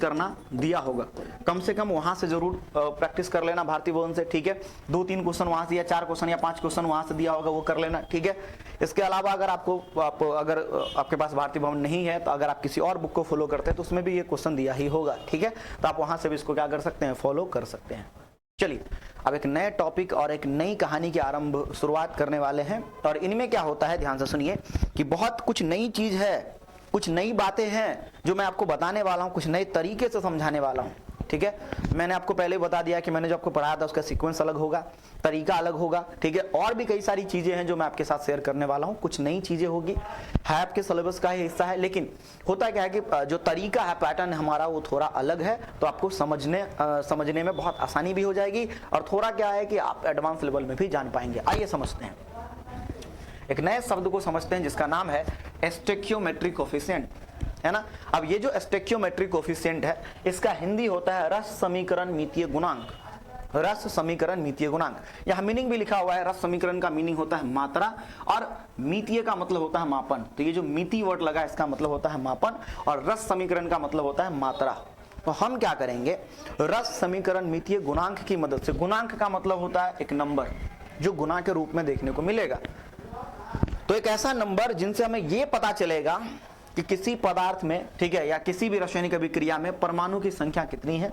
[SPEAKER 1] करना दिया होगा, कम से कम वहां से जरूर प्रैक्टिस कर लेना भारतीय भवन से, ठीक है। 2-3 क्वेश्चन वहां से या 4 क्वेश्चन या 5 क्वेश्चन वहां से दिया होगा, वो कर लेना, ठीक है। इसके अलावा अगर अगर आपके पास भारतीय भवन नहीं है तो अगर आप किसी और बुक को फॉलो करते हैं तो उसमें भी ये क्वेश्चन दिया ही होगा, ठीक है। तो आप वहां से भी इसको क्या कर सकते हैं, फॉलो कर सकते हैं। चलिए अब एक नए टॉपिक और एक नई कहानी की शुरुआत करने वाले हैं, और इनमें क्या होता है, ध्यान से सुनिए कि बहुत कुछ नई चीज है, कुछ नई बातें हैं जो मैं आपको बताने वाला हूं, कुछ नए तरीके से समझाने वाला हूं, ठीक है। मैंने आपको पहले बता दिया कि मैंने जो आपको पढ़ाया था उसका सीक्वेंस अलग होगा, तरीका अलग होगा, ठीक है। और भी कई सारी चीजें हैं जो मैं आपके साथ शेयर करने वाला हूं, कुछ नई चीजें होगी, है आपके सिलेबस का ही हिस्सा है, लेकिन होता क्या है कि जो तरीका है, पैटर्न हमारा वो थोड़ा अलग है, तो आपको समझने में बहुत आसानी भी हो जाएगी, और थोड़ा क्या है कि आप एडवांस लेवल में भी जान पाएंगे। आइए समझते हैं, एक नए शब्द को समझते हैं जिसका नाम है स्टोइकियोमेट्रिक कोएफिशिएंट, है ना। अब ये जो स्टोइकियोमेट्रिक कोएफिशिएंट है, इसका हिंदी होता है रस समीकरण मितीय गुणांक। रस समीकरण मितीय गुणांक, यहां मीनिंग भी लिखा हुआ है। रस समीकरण का मीनिंग होता है मात्रा, और मितीय का मतलब होता है मापन। तो ये जो मिति वर्ड लगा इसका मतलब होता है मापन, और रस समीकरण का मतलब होता है मात्रा। तो हम क्या करेंगे, रस समीकरण मितीय गुणांक की मदद से, गुणांक का मतलब होता है एक नंबर जो गुणा के रूप में देखने को मिलेगा, तो एक ऐसा नंबर जिनसे हमें यह पता चलेगा कि किसी पदार्थ में, ठीक है, या किसी भी रासायनिक अभिक्रिया में परमाणु की संख्या कितनी है,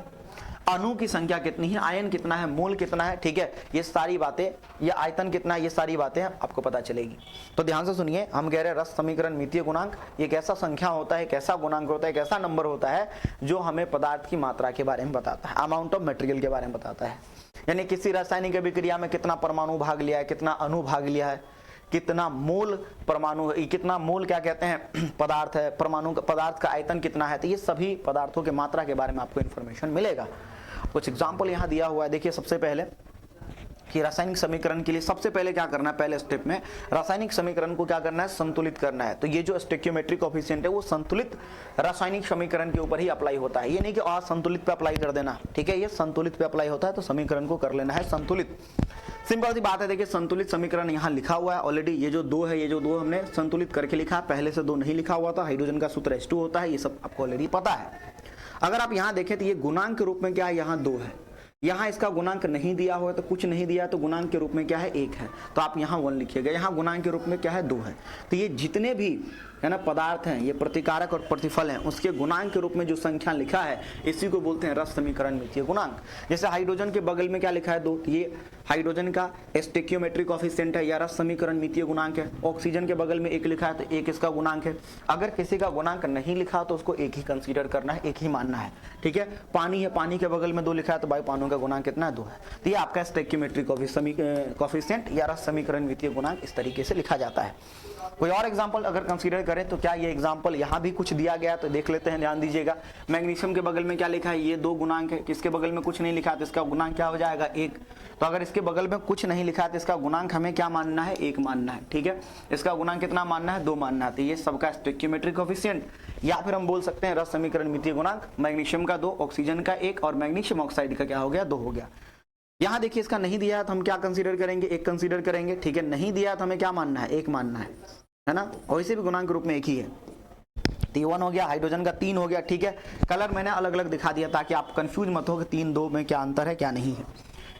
[SPEAKER 1] अणु की संख्या कितनी है, आयन कितना है, मोल कितना है, ठीक है। ये सारी बातें, ये आयतन कितना है, ये सारी बातें आपको पता चलेगी। तो ध्यान से सुनिए, हम कह रहे हैं रस समीकरण मितीय गुणांक, ये कैसा संख्या होता है, कैसा गुणांक होता है, कैसा नंबर होता है जो हमें पदार्थ की मात्रा के बारे में बताता है, अमाउंट ऑफ मटेरियल के बारे में बताता है। यानी किसी रासायनिक अभिक्रिया में कितना परमाणु भाग लिया है, कितना अणु भाग लिया है, कितना मोल परमाणु, कितना मोल क्या कहते हैं पदार्थ है, परमाणु पदार्थ का आयतन कितना है, तो ये सभी पदार्थों के मात्रा के बारे में आपको इन्फॉर्मेशन मिलेगा। कुछ एग्जांपल यहाँ दिया हुआ है, देखिए सबसे पहले कि रासायनिक समीकरण के लिए सबसे पहले क्या करना है, पहले स्टेप में रासायनिक समीकरण को क्या करना है, संतुलित करना है। तो ये जो स्टोइकियोमेट्रिक कोएफिशिएंट है वो संतुलित रासायनिक समीकरण के ऊपर ही अप्लाई होता है, ये नहीं कि और संतुलित पे अप्लाई कर देना, ठीक है। ये संतुलित पे अप्लाई होता है, तो समीकरण को कर लेना है संतुलित। सिंपल सी बात है, देखिए संतुलित समीकरण यहाँ लिखा हुआ है ऑलरेडी, ये जो 2 है, ये जो 2 हमने संतुलित करके लिखा, पहले से 2 नहीं लिखा हुआ था। हाइड्रोजन का सूत्र H2 होता है, ये सब आपको ऑलरेडी पता है। अगर आप यहाँ देखें तो ये गुणांक के रूप में क्या है, यहाँ 2 है, यहाँ इसका गुणांक नहीं दिया हुआ है तो कुछ नहीं दिया, तो गुणांक के रूप में क्या है 1 है, तो आप यहाँ 1 लिखिएगा। यहाँ गुणांक के रूप में क्या है 2 है। तो ये जितने भी है ना पदार्थ हैं, ये प्रतिकारक और प्रतिफल हैं, उसके गुणांक के रूप में जो संख्या लिखा है इसी को बोलते हैं रस समीकरण मितीय गुणांक। जैसे हाइड्रोजन के बगल में क्या लिखा है 2, ये हाइड्रोजन का स्टोइकियोमेट्रिक कोफिशिएंट है या रस समीकरण मितीय गुणांक है। ऑक्सीजन के बगल में एक लिखा है तो एक इसका गुणांक है। अगर किसी का गुणांक नहीं लिखा तो उसको एक ही कंसीडर करना है, एक ही मानना है, ठीक है। पानी है, पानी के बगल में 2 लिखा है तो भाई पानी का गुणांक कितना है, 2 है। तो ये आपका स्टोइकियोमेट्रिक कोफिशिएंट या रस समीकरण मितीय गुणांक इस तरीके से लिखा जाता है। कोई और एग्जांपल अगर कंसीडर करें तो क्या ये एग्जांपल यहाँ भी कुछ दिया गया तो देख लेते हैं, ध्यान दीजिएगा। मैग्नीशियम के बगल में क्या लिखा है, ये 2 गुणांक है। किसके बगल में कुछ नहीं लिखा है तो इसका गुणांक क्या हो जाएगा, 1। तो अगर इसके बगल में कुछ नहीं लिखा है तो इसका गुणांक हमें क्या मानना है, 1 मानना है, ठीक है। इसका गुणांक कितना मानना है, 2 मानना है। तो ये सबका स्टोइकियोमेट्रिक कोफिशिएंट या फिर हम बोल सकते हैं रस समीकरण मितीय गुणांक। मैग्नीशियम का 2, ऑक्सीजन का 1 और मैग्नीशियम ऑक्साइड का क्या हो गया, 2 हो गया। यहाँ देखिए इसका नहीं दिया है तो हम क्या कंसीडर करेंगे, 1 कंसीडर करेंगे, ठीक है। नहीं दिया तो हमें क्या मानना है, 1 मानना है ना। और इसे भी गुणांक रूप में 1 ही है। तो 1 हो गया, हाइड्रोजन का 3 हो गया, ठीक है। कलर मैंने अलग अलग दिखा दिया ताकि आप कंफ्यूज मत हो कि 3 2 में क्या अंतर है क्या नहीं है।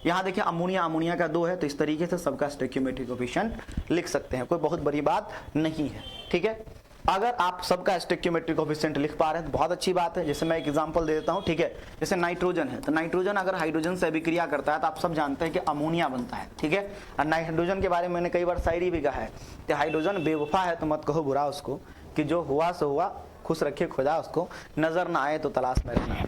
[SPEAKER 1] यहाँ देखिए अमोनिया का 2 है, तो इस तरीके से सबका स्टोइकियोमेट्रिक कोफिशिएंट लिख सकते हैं, कोई बहुत बड़ी बात नहीं है, ठीक है। अगर आप सबका स्टोइकियोमेट्रिक कोफिशिएंट लिख पा रहे हैं तो बहुत अच्छी बात है। जैसे मैं एक एग्जांपल दे देता हूं, ठीक है। जैसे नाइट्रोजन है तो नाइट्रोजन अगर हाइड्रोजन से अभिक्रिया करता है तो आप सब जानते हैं कि अमोनिया बनता है, ठीक है। और नाइट्रोजन के बारे में मैंने कई बार शायरी भी कहा है कि हाइड्रोजन बेवफा है तो मत कहो बुरा उसको, कि जो हुआ सो हुआ, खुश रखे खुदा उसको, नजर ना आए तो तलाश में रहना,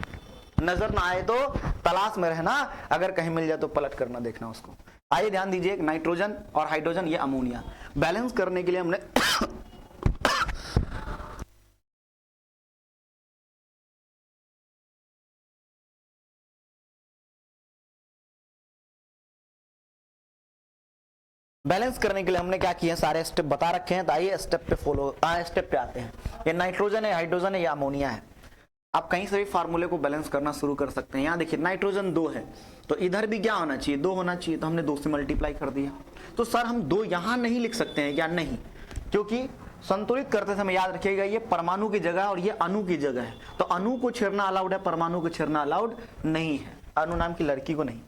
[SPEAKER 1] नजर ना आए तो तलाश में रहना, अगर कहीं मिल जाए तो पलट कर ना देखना उसको। आइए ध्यान दीजिए, नाइट्रोजन और हाइड्रोजन, ये अमोनिया। बैलेंस करने के लिए हमने बैलेंस करने के लिए हमने क्या किया, सारे स्टेप बता रखे हैं। तो आइए स्टेप पे आते हैं। ये नाइट्रोजन है, हाइड्रोजन है, या अमोनिया है। आप कहीं से भी फार्मूले को बैलेंस करना शुरू कर सकते हैं। यहाँ देखिए नाइट्रोजन 2 है तो इधर भी क्या होना चाहिए, 2 होना चाहिए। तो हमने 2 से मल्टीप्लाई कर दिया। तो सर हम 2 यहाँ नहीं लिख सकते हैं क्या, नहीं, क्योंकि संतुलित करते समय याद रखिएगा ये परमाणु की जगह और ये अणु की जगह है। तो अणु को छेड़ना अलाउड है, परमाणु को छेड़ना अलाउड नहीं है। अणु नाम की लड़की को नहीं,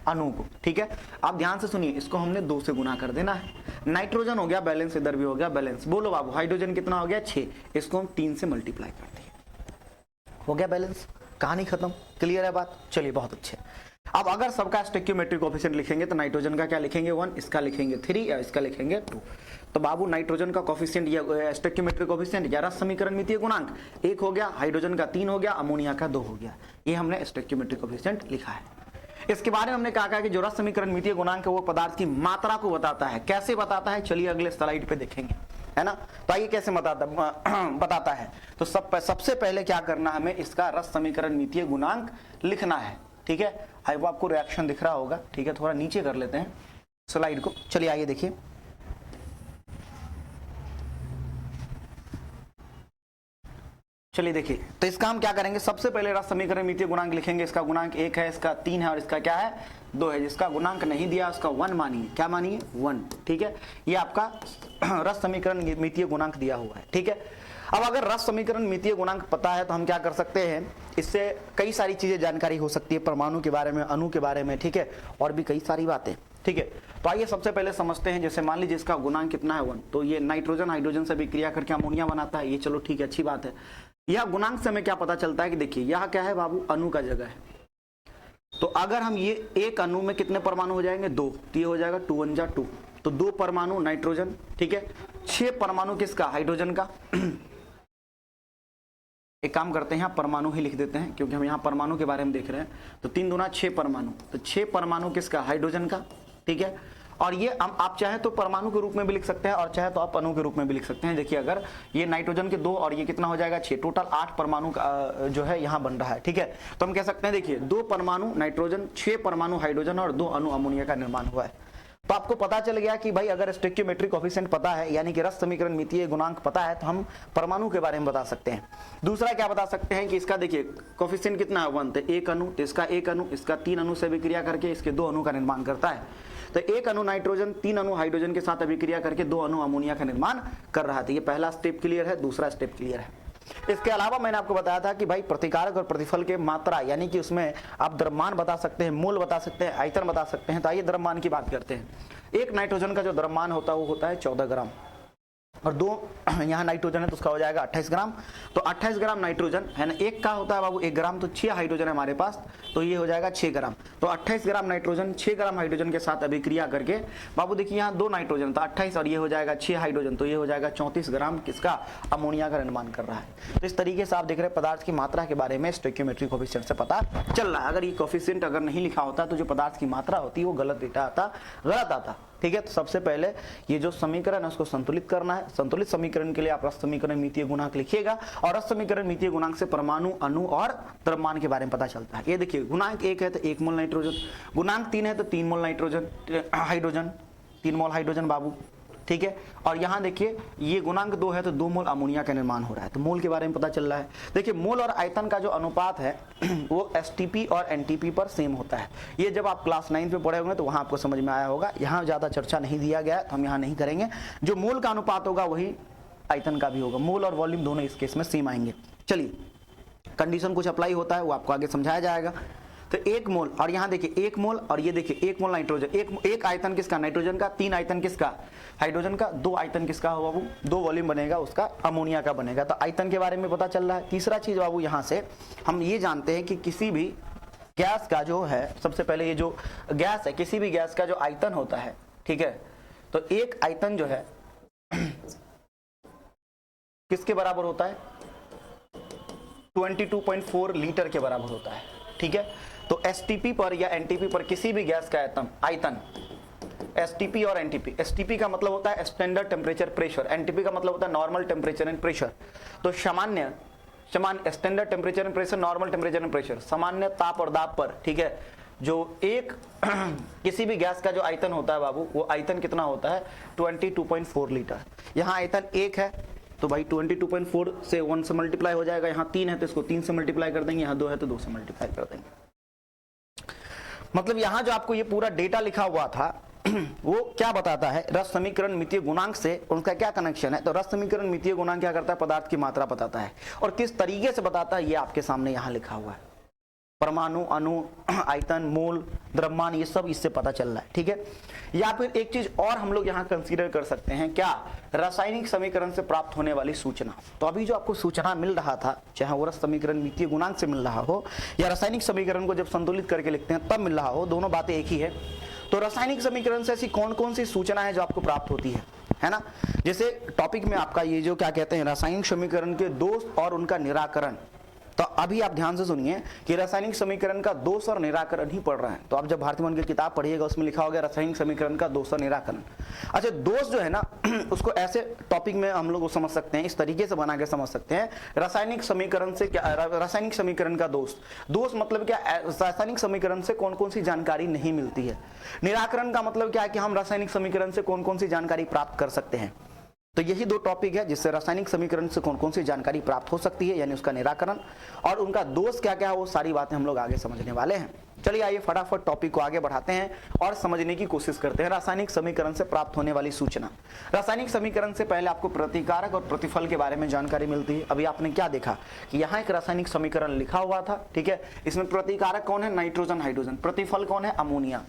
[SPEAKER 1] अणु को, ठीक है। आप ध्यान से सुनिए, इसको हमने 2 से गुना कर देना है। नाइट्रोजन हो गया बैलेंस, इधर भी हो गया बैलेंस। बोलो बाबू, हाइड्रोजन कितना हो गया, 6। इसको हम 3 से मल्टीप्लाई कर दिए, हो गया बैलेंस, कहानी खत्म। क्लियर है बात, चलिए बहुत अच्छे। अब अगर सबका स्टोइकियोमेट्रिक कोफिशिएंट लिखेंगे तो नाइट्रोजन का क्या लिखेंगे, 1, इसका लिखेंगे 3 या इसका लिखेंगे 2। तो बाबू नाइट्रोजन का कोफिशिएंट या स्टोइकियोमेट्रिक कोफिशिएंट या रस समीकरण मितीय गुणांक 1 हो गया, हाइड्रोजन का 3 हो गया, अमोनिया का 2 हो गया। ये हमने स्टोइकियोमेट्रिक कोफिशिएंट लिखा है। इसके बारे में हमने कहा कि जो रस समीकरण मितीय गुणांक है वो पदार्थ की मात्रा को बताता है। कैसे बताता है, चलिए अगले स्लाइड पे देखेंगे, है ना। तो आइए कैसे बताता है। तो सबसे पहले क्या करना, हमें इसका रस समीकरण मितीय गुणांक लिखना है, ठीक है। आई वो आपको रिएक्शन दिख रहा होगा, ठीक है। थोड़ा नीचे कर लेते हैं स्लाइड को, चलिए आइए देखिए। चलिए देखिए, तो इसका हम क्या करेंगे, सबसे पहले रस समीकरण मितीय गुणांक लिखेंगे। इसका गुणांक 1 है, इसका 3 है और इसका क्या है, 2 है। जिसका गुणांक नहीं दिया उसका 1 मानिए, क्या मानिए, 1, ठीक है। ये आपका रस समीकरण मितीय गुणांक दिया हुआ है, ठीक है। अब अगर रस समीकरण मितीय गुणांक पता है तो हम क्या कर सकते हैं, इससे कई सारी चीजें जानकारी हो सकती है, परमाणु के बारे में, अणु के बारे में, ठीक है, और भी कई सारी बातें, ठीक है। तो आइए सबसे पहले समझते हैं। जैसे मान लीजिए इसका गुणांक कितना है, 1, तो ये नाइट्रोजन हाइड्रोजन से अभिक्रिया करके अमोनिया बनाता है, ये चलो ठीक है, अच्छी बात है। यह गुणांक से हमें क्या पता चलता है कि देखिए यह क्या है बाबू, अणु का जगह है। तो अगर हम ये एक अणु में कितने परमाणु हो जाएंगे, 2, तो ये हो जाएगा 2 1 जा 2, तो 2 परमाणु नाइट्रोजन, ठीक है। 6 परमाणु किसका, हाइड्रोजन का। एक काम करते हैं, यहाँ परमाणु ही लिख देते हैं क्योंकि हम यहाँ परमाणु के बारे में देख रहे हैं। तो 3 दूना 6 परमाणु, तो 6 परमाणु किसका, हाइड्रोजन का, ठीक है। और ये आप चाहे तो परमाणु के रूप में भी लिख सकते हैं और चाहे तो आप अणु के रूप में भी लिख सकते हैं। देखिए अगर ये नाइट्रोजन के 2 और ये कितना हो जाएगा, 6, टोटल 8 परमाणु का जो है यहाँ बन रहा है, ठीक है। तो हम कह सकते हैं देखिए 2 परमाणु नाइट्रोजन, 6 परमाणु हाइड्रोजन और 2 अणु अमोनिया का निर्माण हुआ है। तो आपको पता चल गया कि भाई अगर स्टोइकियोमेट्रिक कोफिशिएंट पता है, यानी कि रस समीकरण मितीय गुणांक पता है, तो हम परमाणु के बारे में बता सकते हैं। दूसरा क्या बता सकते हैं कि इसका देखिए कोफिशिएंट कितना है, 1, तो 1 अणु, तो इसका 1 अणु, इसका 3 अणु से अभिक्रिया करके इसके 2 अणु का निर्माण करता है। तो 1 अणु नाइट्रोजन 3 अणु हाइड्रोजन के साथ अभिक्रिया करके 2 अणु अमोनिया का निर्माण कर रहा था। ये पहला स्टेप क्लियर है, दूसरा स्टेप क्लियर है। इसके अलावा मैंने आपको बताया था कि भाई प्रतिकारक और प्रतिफल के मात्रा, यानी कि उसमें आप द्रव्यमान बता सकते हैं, मोल बता सकते हैं, आयतन बता सकते हैं। तो आइए द्रव्यमान की बात करते हैं। एक नाइट्रोजन का जो द्रव्यमान होता है वो होता है 14 ग्राम, और 2 यहाँ नाइट्रोजन है तो उसका हो जाएगा 28 ग्राम। तो 28 ग्राम नाइट्रोजन है ना, एक का होता है बाबू 1 ग्राम, तो 6 हाइड्रोजन है हमारे पास, तो ये हो जाएगा 6 ग्राम। तो 28 ग्राम नाइट्रोजन 6 ग्राम हाइड्रोजन के साथ अभिक्रिया करके बाबू देखिए यहाँ 2 नाइट्रोजन तो 28 और ये हो जाएगा 6 हाइड्रोजन, तो ये हो जाएगा 34 ग्राम किसका, अमोनिया का निर्माण कर रहा है। तो इस तरीके से आप देख रहे हैं पदार्थ की मात्रा के बारे में स्टोइकियोमेट्रिक कोएफिशिएंट से पता चल रहा है। अगर ये कोएफिशिएंट अगर नहीं लिखा होता तो जो पदार्थ की मात्रा होती है वो गलत आता। ठीक है, तो सबसे पहले ये जो समीकरण है उसको संतुलित करना है। संतुलित समीकरण के लिए आप रस समीकरण मितीय गुणांक लिखिएगा, और रस समीकरण मितीय गुणांक से परमाणु, अणु और द्रव्यमान के बारे में पता चलता है। ये देखिए गुणांक 1 है तो 1 मोल नाइट्रोजन, गुणांक 3 है तो 3 mole nitrogen hydrogen, 3 mole hydrogen बाबू, ठीक है। और यहाँ देखिए ये गुणांक 2 है तो 2 मोल अमोनिया का निर्माण हो रहा है, तो मोल के बारे में पता चल रहा है। देखिए मोल और आयतन का जो अनुपात है वो एसटीपी और एनटीपी पर सेम होता है। ये जब आप क्लास 9 में पढ़े होंगे तो वहाँ आपको समझ में आया होगा, यहाँ ज़्यादा चर्चा नहीं दिया गया है तो हम यहाँ नहीं करेंगे। जो मोल का अनुपात होगा वही आयतन का भी होगा, मोल और वॉल्यूम दोनों इस केस में सेम आएंगे। चलिए कंडीशन कुछ अप्लाई होता है वो आपको आगे समझाया जाएगा। तो 1 मोल और यहाँ देखिए 1 मोल और ये देखिए 1 मोल नाइट्रोजन, एक आयतन किसका, नाइट्रोजन का, 3 आयतन किसका, हाइड्रोजन का, 2 आयतन किसका होगा बाबू, 2 वॉल्यूम बनेगा उसका, अमोनिया का बनेगा। तो आयतन के बारे में पता चल रहा है। तीसरा चीज बाबू यहाँ से हम ये जानते हैं कि किसी भी गैस का जो है, सबसे पहले ये जो गैस है, किसी भी गैस का जो आयतन होता है, ठीक है, तो एक आयतन जो है किसके बराबर होता है, 22.4 लीटर के बराबर होता है। ठीक है, तो एसटीपी पर या एनटीपी पर किसी भी गैस का आयतन एसटीपी और एनटीपी, एसटीपी का मतलब होता है स्टैंडर्ड टेम्परेचर प्रेशर, एनटीपी का मतलब होता है नॉर्मल टेम्परेचर एंड प्रेशर। तो सामान्य standard temperature and pressure, normal temperature and pressure, सामान्य ताप और दाब पर, ठीक है, जो एक किसी भी गैस का जो आयतन होता है बाबू, वो आयतन कितना होता है 22.4 लीटर। यहाँ आयतन 1 है तो भाई 22.4 से 1 से मल्टीप्लाई हो जाएगा, यहाँ 3 है तो इसको 3 से मल्टीप्लाई कर देंगे, यहाँ 2 है तो 2 से मल्टीप्लाई कर देंगे। मतलब यहाँ जो आपको ये पूरा डेटा लिखा हुआ था वो क्या बताता है, रस समीकरण मितीय गुणांक से उनका क्या कनेक्शन है। तो रस समीकरण मितीय गुणांक क्या करता है, पदार्थ की मात्रा बताता है, और किस तरीके से बताता है ये आपके सामने यहाँ लिखा हुआ है। परमाणु, अणु, आयतन, मोल, द्रव्यमान, ये सब इससे पता चल रहा है। ठीक है, या फिर एक चीज और हम लोग यहाँ कंसीडर कर सकते हैं, क्या, रासायनिक समीकरण से प्राप्त होने वाली सूचना। तो अभी जो आपको सूचना मिल रहा था, चाहे वो रस समीकरण मितीय गुणांक से मिल रहा हो या रासायनिक समीकरण को जब संतुलित करके लिखते हैं तब मिल रहा हो, दोनों बातें एक ही है। तो रासायनिक समीकरण से ऐसी कौन कौन सी सूचना है जो आपको प्राप्त होती है ना। जैसे टॉपिक में आपका ये जो क्या कहते हैं, रासायनिक समीकरण के दोष और उनका निराकरण। तो अभी आप ध्यान से सुनिए कि रासायनिक समीकरण का दोष और निराकरण ही पढ़ रहे हैं। तो आप जब भारतीय मन की किताब पढ़िएगा उसमें लिखा होगा रासायनिक समीकरण का दोष और निराकरण। अच्छा, दोष जो है ना उसको ऐसे टॉपिक में हम लोग समझ सकते हैं, इस तरीके से बना के समझ सकते हैं, रासायनिक समीकरण से क्या, रासायनिक समीकरण का दोष, दोष मतलब क्या, रासायनिक समीकरण से कौन कौन सी जानकारी नहीं मिलती है। निराकरण का मतलब क्या है कि हम रासायनिक समीकरण से कौन कौन सी जानकारी प्राप्त कर सकते हैं। तो यही 2 टॉपिक है जिससे रासायनिक समीकरण से कौन कौन सी जानकारी प्राप्त हो सकती है, यानी उसका निराकरण, और उनका दोष क्या क्या है, वो सारी बातें हम लोग आगे समझने वाले हैं। चलिए आइए फटाफट टॉपिक को आगे बढ़ाते हैं और समझने की कोशिश करते हैं रासायनिक समीकरण से प्राप्त होने वाली सूचना। रासायनिक समीकरण से पहले आपको प्रतिकारक और प्रतिफल के बारे में जानकारी मिलती है। अभी आपने क्या देखा कि यहाँ एक रासायनिक समीकरण लिखा हुआ था, ठीक है, इसमें प्रतिकारक कौन है, नाइट्रोजन, हाइड्रोजन, प्रतिफल कौन है, अमोनिया।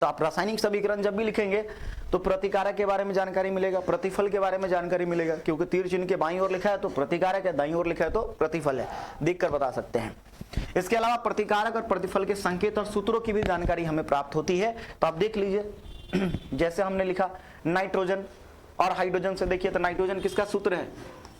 [SPEAKER 1] तो आप रासायनिक समीकरण जब भी लिखेंगे तो प्रतिकारक के बारे में जानकारी मिलेगा, प्रतिफल के बारे में जानकारी मिलेगा, क्योंकि तीर चिन्ह के बाईं ओर लिखा है तो प्रतिकारक है, दाईं ओर लिखा है तो प्रतिफल है, देखकर बता सकते हैं। इसके अलावा प्रतिकारक और प्रतिफल के संकेत और सूत्रों की भी जानकारी हमें प्राप्त होती है। तो आप देख लीजिए जैसे हमने लिखा नाइट्रोजन और हाइड्रोजन से, देखिए तो नाइट्रोजन किसका सूत्र है,